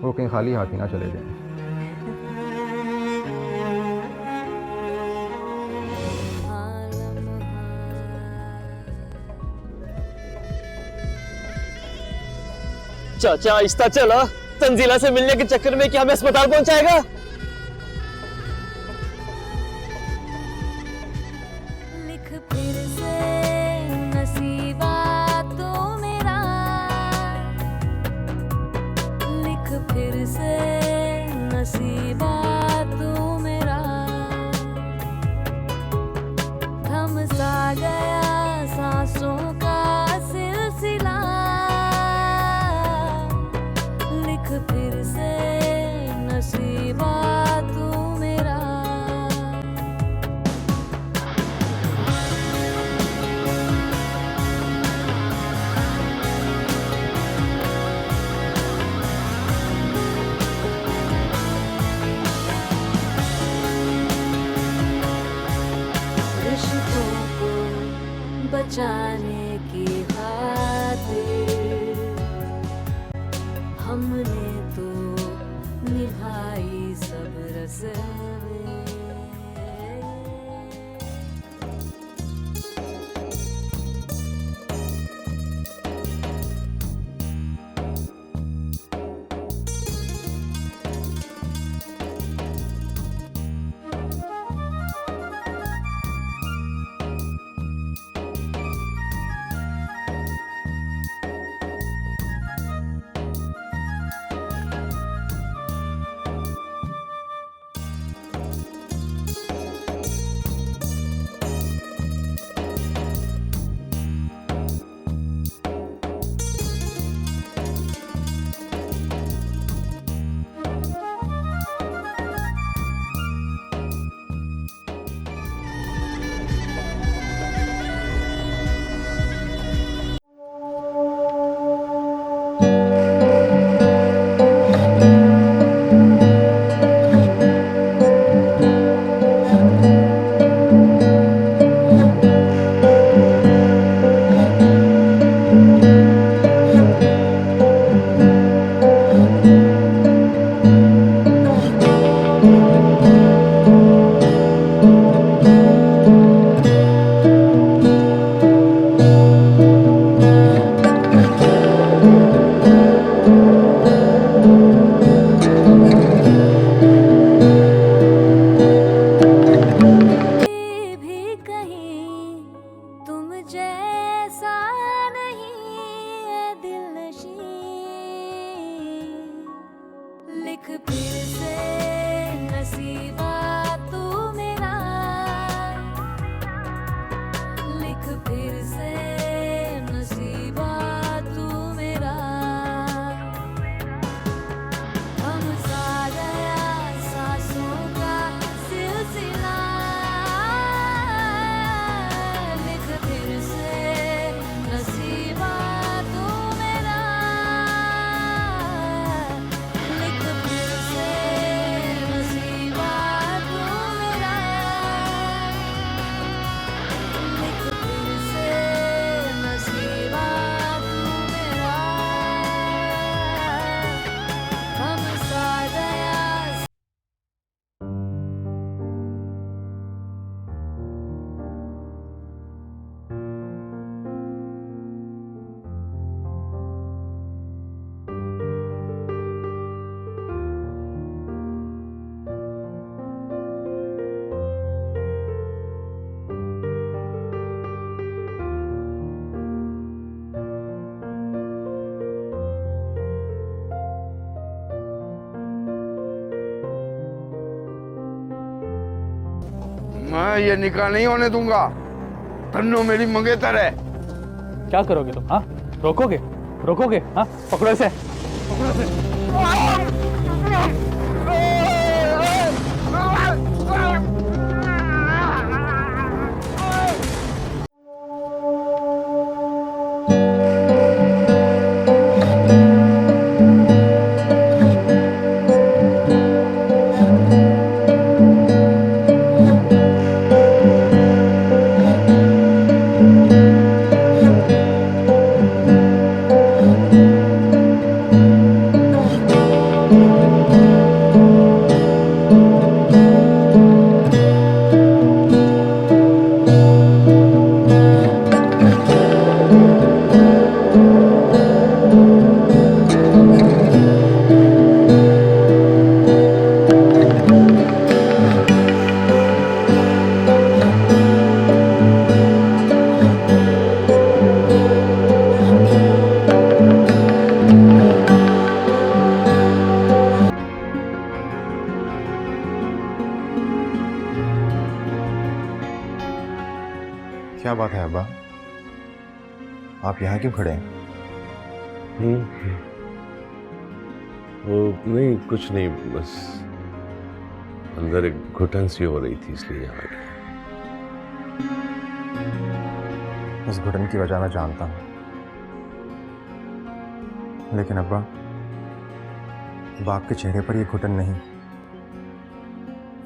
वो कहीं खाली हाथ ही ना चले जाएं। चाचा आहिस्ता चला, तंजीला से मिलने के चक्कर में क्या हमें अस्पताल पहुंचाएगा? लिख फिर से नसीबा तो मेरा, लिख फिर से नसीबा तो मेरा, थम सा गया सांसों का सिलसिला, लिख फिर से नसीबा तू मेरा। रिश्तों को बचाने की खातिर हमने तो निभाई सब रस्में। मैं ये निकाह नहीं होने दूंगा। तन्नो मेरी मंगेतर है। क्या करोगे तुम? हाँ, रोकोगे? रोकोगे? हाँ, पकड़ो इसे, पकड़ो इसे। क्या बात है अब्बा, आप यहाँ क्यों खड़े हैं? वो नहीं, कुछ नहीं, बस अंदर एक घुटन सी हो रही थी इसलिए यहाँ आ गया। इस घुटन की वजह मैं जानता हूँ, लेकिन अब्बा बाप के चेहरे पर यह घुटन नहीं,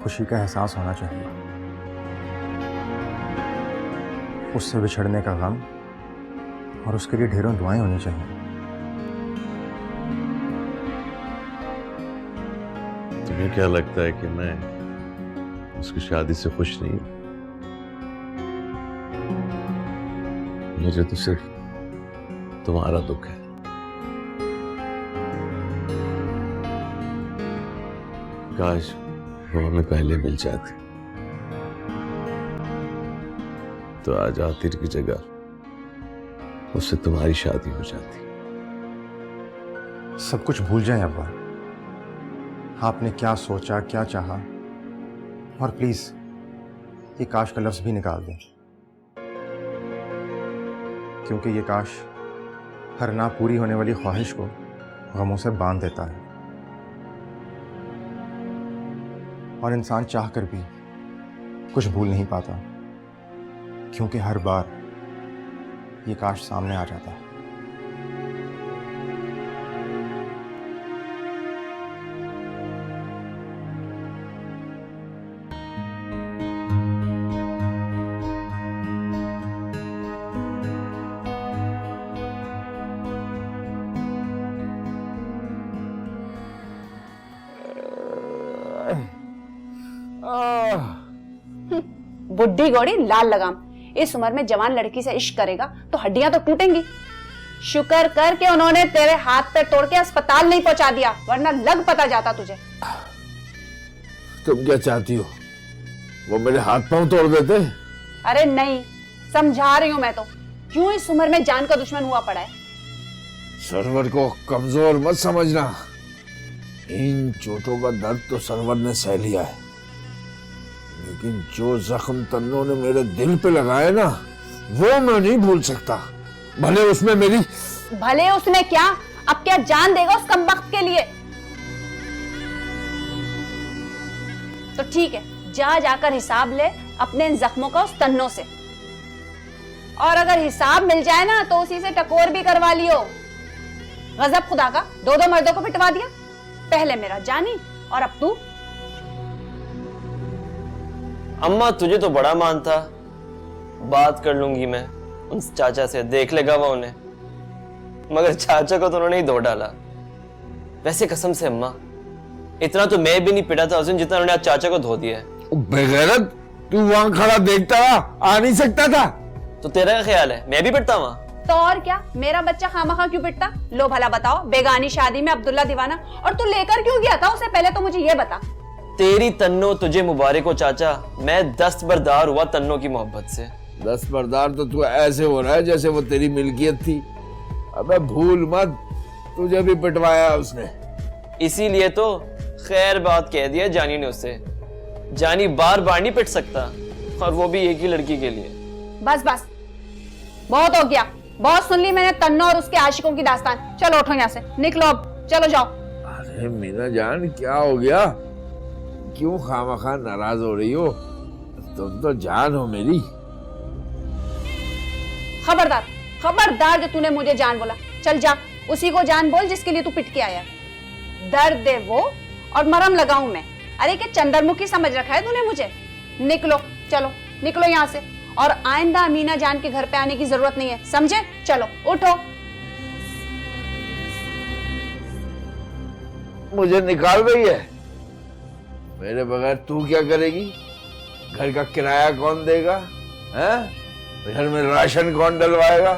खुशी का एहसास होना चाहिए। उससे बिछड़ने का गम और उसके लिए ढेरों दुआएं होनी चाहिए। तुम्हें क्या लगता है कि मैं उसकी शादी से खुश नहीं? मुझे तो सिर्फ तुम्हारा दुख है। काश वो हमें पहले मिल जाती, तो आज आतिर की जगह उससे तुम्हारी शादी हो जाती। सब कुछ भूल जाएं अब्बा, आपने क्या सोचा, क्या चाहा, और प्लीज ये काश का लफ्ज भी निकाल दें, क्योंकि ये काश हर ना पूरी होने वाली ख्वाहिश को गमों से बांध देता है, और इंसान चाह कर भी कुछ भूल नहीं पाता, क्योंकि हर बार ये काश सामने आ जाता है। बुढ़ी घोड़ी लाल लगाम, इस उम्र में जवान लड़की से इश्क करेगा तो हड्डियां तो टूटेंगी। शुक्र कर के उन्होंने तेरे हाथ पे तोड़ के अस्पताल नहीं पहुंचा दिया, वरना लग पता जाता तुझे। तुम क्या चाहती हो, वो मेरे हाथ पांव तोड़ देते? अरे नहीं, समझा रही हूं मैं तो, क्यों इस उम्र में जान का दुश्मन हुआ पड़ा है। सरवर को कमजोर मत समझना, इन चोटों का दर्द तो सरवर ने सह लिया है, लेकिन जो जख्म तन्नो ने मेरे दिल पे लगाया ना, वो मैं नहीं भूल सकता। भले उसमें मेरी, भले उसने क्या, अब क्या जान देगा उस कमबख्त के लिए। तो ठीक है, जाकर हिसाब ले अपने इन जख्मों का उस तन्नो से, और अगर हिसाब मिल जाए ना तो उसी से टकोर भी करवा लियो। गजब खुदा का, दो मर्दों को पिटवा दिया, पहले मेरा जानी और अब तू। अम्मा तुझे तो बड़ा मान था, बात कर लूंगी मैं उन चाचा से, देख लेगा वो उन्हें, मगर चाचा को तो उन्होंने ही धो डाला। वैसे कसम से अम्मा, इतना तो मैं भी नहीं पिटा था उस दिन जितना उन्होंने आज चाचा को धो दिया है। बेगैरत, तू वहां खड़ा देखता रहा, आ नहीं सकता था? तो तेरा क्या ख्याल है, मैं भी पिटता वहां? तो और क्या, मेरा बच्चा खामखा क्यों पिटता? लो भला बताओ, बेगानी शादी में अब्दुल्ला दीवाना, और तू लेकर क्यों गया था उसे, पहले तो मुझे ये बता। तेरी तन्नो तुझे मुबारक हो चाचा, मैं दस्तबरदार हुआ तन्नो की मोहब्बत से। दस्तबरदार तो तू ऐसे हो रहा है जैसे वो तेरी मिल्कियत थी। अबे भूल मत, तुझे भी पिटवाया उसने। इसीलिए तो खैर बात कह दिया जानी ने उससे। जानी बार बार नहीं पिट सकता, और वो भी एक ही लड़की के लिए। बस बस, बहुत हो गया, बहुत सुन ली मैंने तन्नो और उसके आशिकों की दास्तान। चलो उठो यहाँ से, निकलो अब, चलो जाओ। अरे मीना जान, क्या हो गया? क्यों खामखा नाराज हो रही हो? तुम तो जान हो मेरी। खबरदार, खबरदार जो तूने मुझे जान बोला। चल जा, उसी को जान बोल जिसके लिए तू पिट के आया। दर्द दे वो और मरहम लगाऊं मैं। अरे क्या चंद्रमुखी समझ रखा है तूने मुझे? निकलो, चलो निकलो यहाँ से, और आइंदा अमीना जान के घर पे आने की जरूरत नहीं है, समझे? चलो उठो। मुझे निकाल रही है? मेरे बगैर तू क्या करेगी? घर का किराया कौन देगा? हैं? घर में राशन कौन डलवाएगा?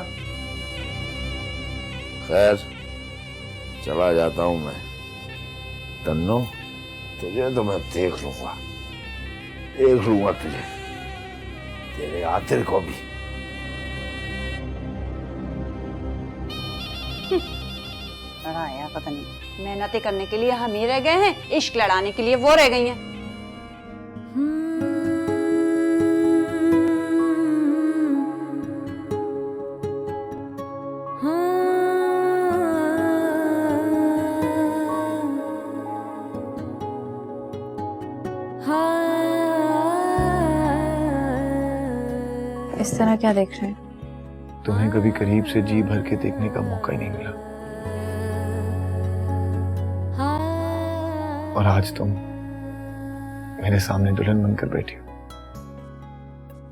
खैर, चला जाता हूं मैं। तन्नो, तुझे तो मैं देख लूंगा तुझे, तेरे आतिर को भी। आया पता नहीं, मेहनतें करने के लिए हम ही रह गए हैं, इश्क लड़ाने के लिए वो रह गई हैं। इस तरह क्या देख रहे हैं? तुम्हें कभी करीब से जी भर के देखने का मौका ही नहीं मिला, और आज तुम मेरे सामने दुल्हन बनकर बैठी हो।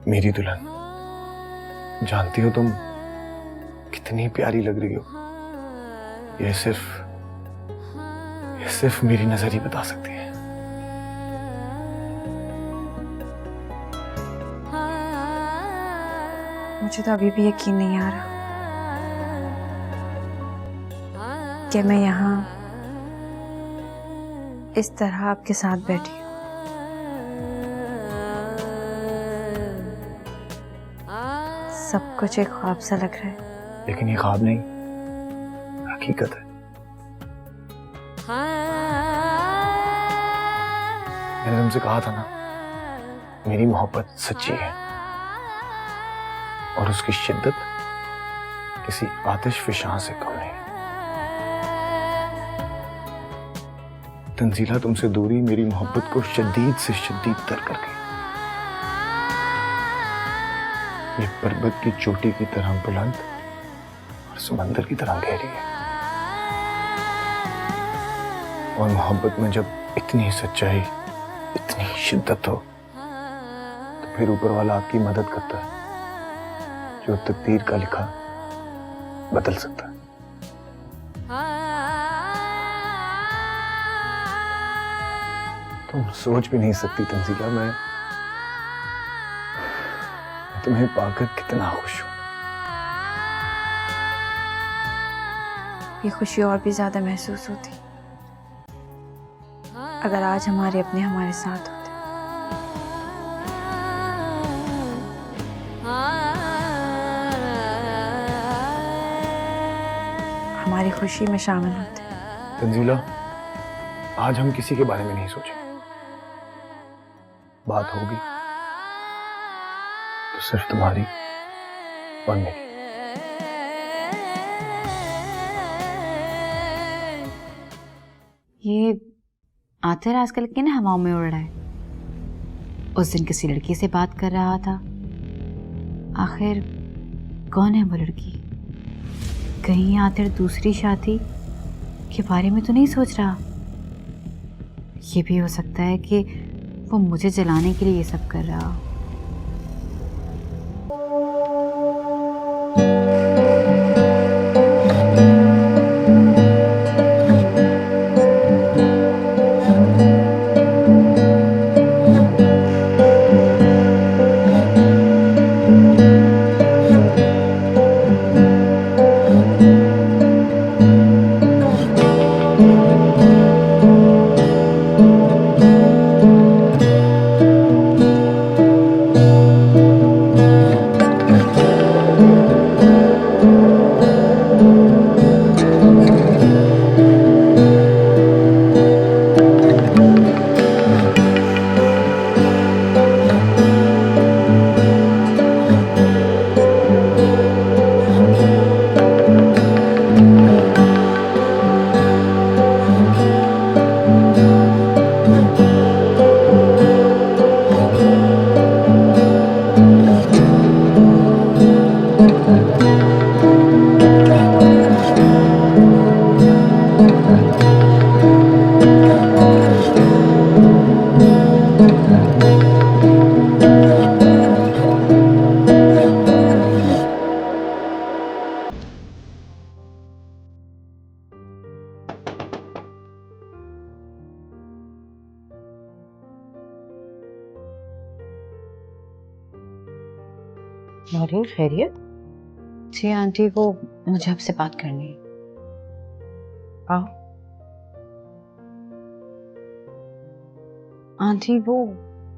मेरी दुल्हन। जानती हो तुम कितनी प्यारी लग रही हो। यह सिर्फ मेरी नजर ही बता सकती है। मुझे तो अभी भी यकीन नहीं आ रहा कि मैं यहाँ इस तरह आपके साथ बैठी हूँ। सब कुछ एक ख्वाब सा लग रहा है। लेकिन ये ख्वाब नहीं, हकीकत है। मैंने तुमसे कहा था ना, मेरी मोहब्बत सच्ची है और उसकी शिद्दत किसी आतिशफशां से कम नहीं। तंजीला, तुमसे दूरी मेरी मोहब्बत को शदीद से शदीद तर कर गई। ये पर्वत की चोटी की तरह बुलंद और समंदर की तरह गहरी है। और मोहब्बत में जब इतनी सच्चाई, इतनी शिद्दत हो, तो फिर ऊपर वाला आपकी मदद करता है, जो तकदीर का लिखा बदल सकता है। तुम सोच भी नहीं सकती तंजीला, मैं तुम्हें पाकर कितना खुश हूं। ये खुशी और भी ज्यादा महसूस होती अगर आज हमारे अपने हमारे साथ होते। हमारी खुशी में शामिल होते। तंजीला, आज हम किसी के बारे में नहीं सोचेंगे। बात होगी तो सिर्फ तुम्हारी और मेरी। ये आतिर आजकल के ना हवाओं में उड़ रहा है। उस दिन किसी लड़की से बात कर रहा था। आखिर कौन है वो लड़की? कहीं आतिर दूसरी शादी के बारे में तो नहीं सोच रहा? ये भी हो सकता है कि वो मुझे जलाने के लिए ये सब कर रहा हो। नौरीन खैरियत? जी आंटी, वो मुझे आपसे बात करनी है। आओ। आंटी, वो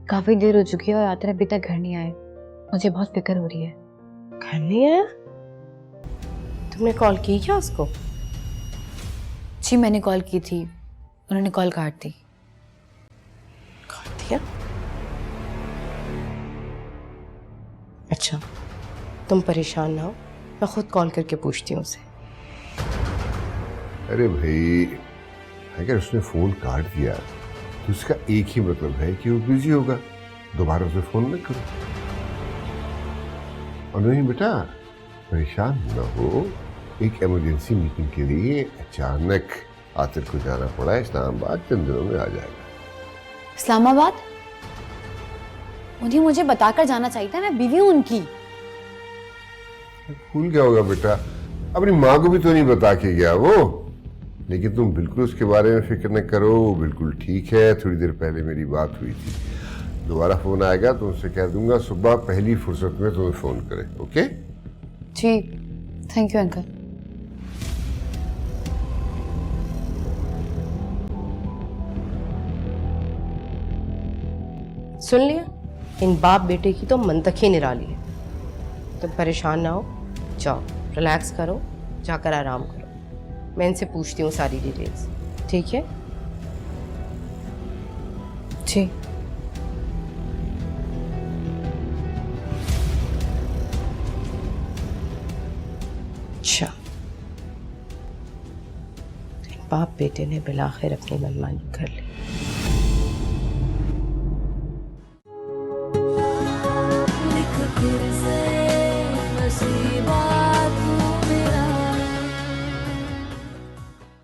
काफी देर हो चुकी है और आते अभी तक घर नहीं आए। मुझे बहुत फिक्र हो रही है। घर नहीं आया? तुमने कॉल की क्या उसको? जी मैंने कॉल की थी, उन्होंने कॉल काट दी। काट दिया? अच्छा, तुम परेशान ना हो, मैं खुद कॉल करके पूछती हूँ उसे। अरे भाई, अगर उसने फोन काट दिया तो उसका एक ही मतलब है कि वो बिजी होगा, दोबारा उसे फोन न करो। और नहीं बेटा, परेशान न हो, एक इमरजेंसी मीटिंग के लिए अचानक आतिर को जाना पड़ा इस्लामाबाद, चंद दिनों में आ जाएगा। इस्लामाबाद? उन्हें मुझे बताकर जाना चाहिए था, मैं बीवी हूँ उनकी। भूल गया होगा बेटा, अपनी माँ को भी तो नहीं बता के गया वो। लेकिन तुम बिल्कुल उसके बारे में फिक्र न करो, वो बिल्कुल ठीक है। थोड़ी देर पहले मेरी बात हुई थी, दोबारा फोन आएगा तो उससे कह दूंगा सुबह पहली फुर्सत में तुम्हें फोन करे। ओके जी, थैंक यू अंकल। सुन लिया, इन बाप बेटे की तो मंतक ही निराली है। तुम परेशान ना हो, जाओ रिलैक्स करो, जाकर आराम करो। मैं इनसे पूछती हूँ सारी डिटेल्स, ठीक है? जी। अच्छा, बाप बेटे ने बिलाखिर अपनी मनमानी कर ली।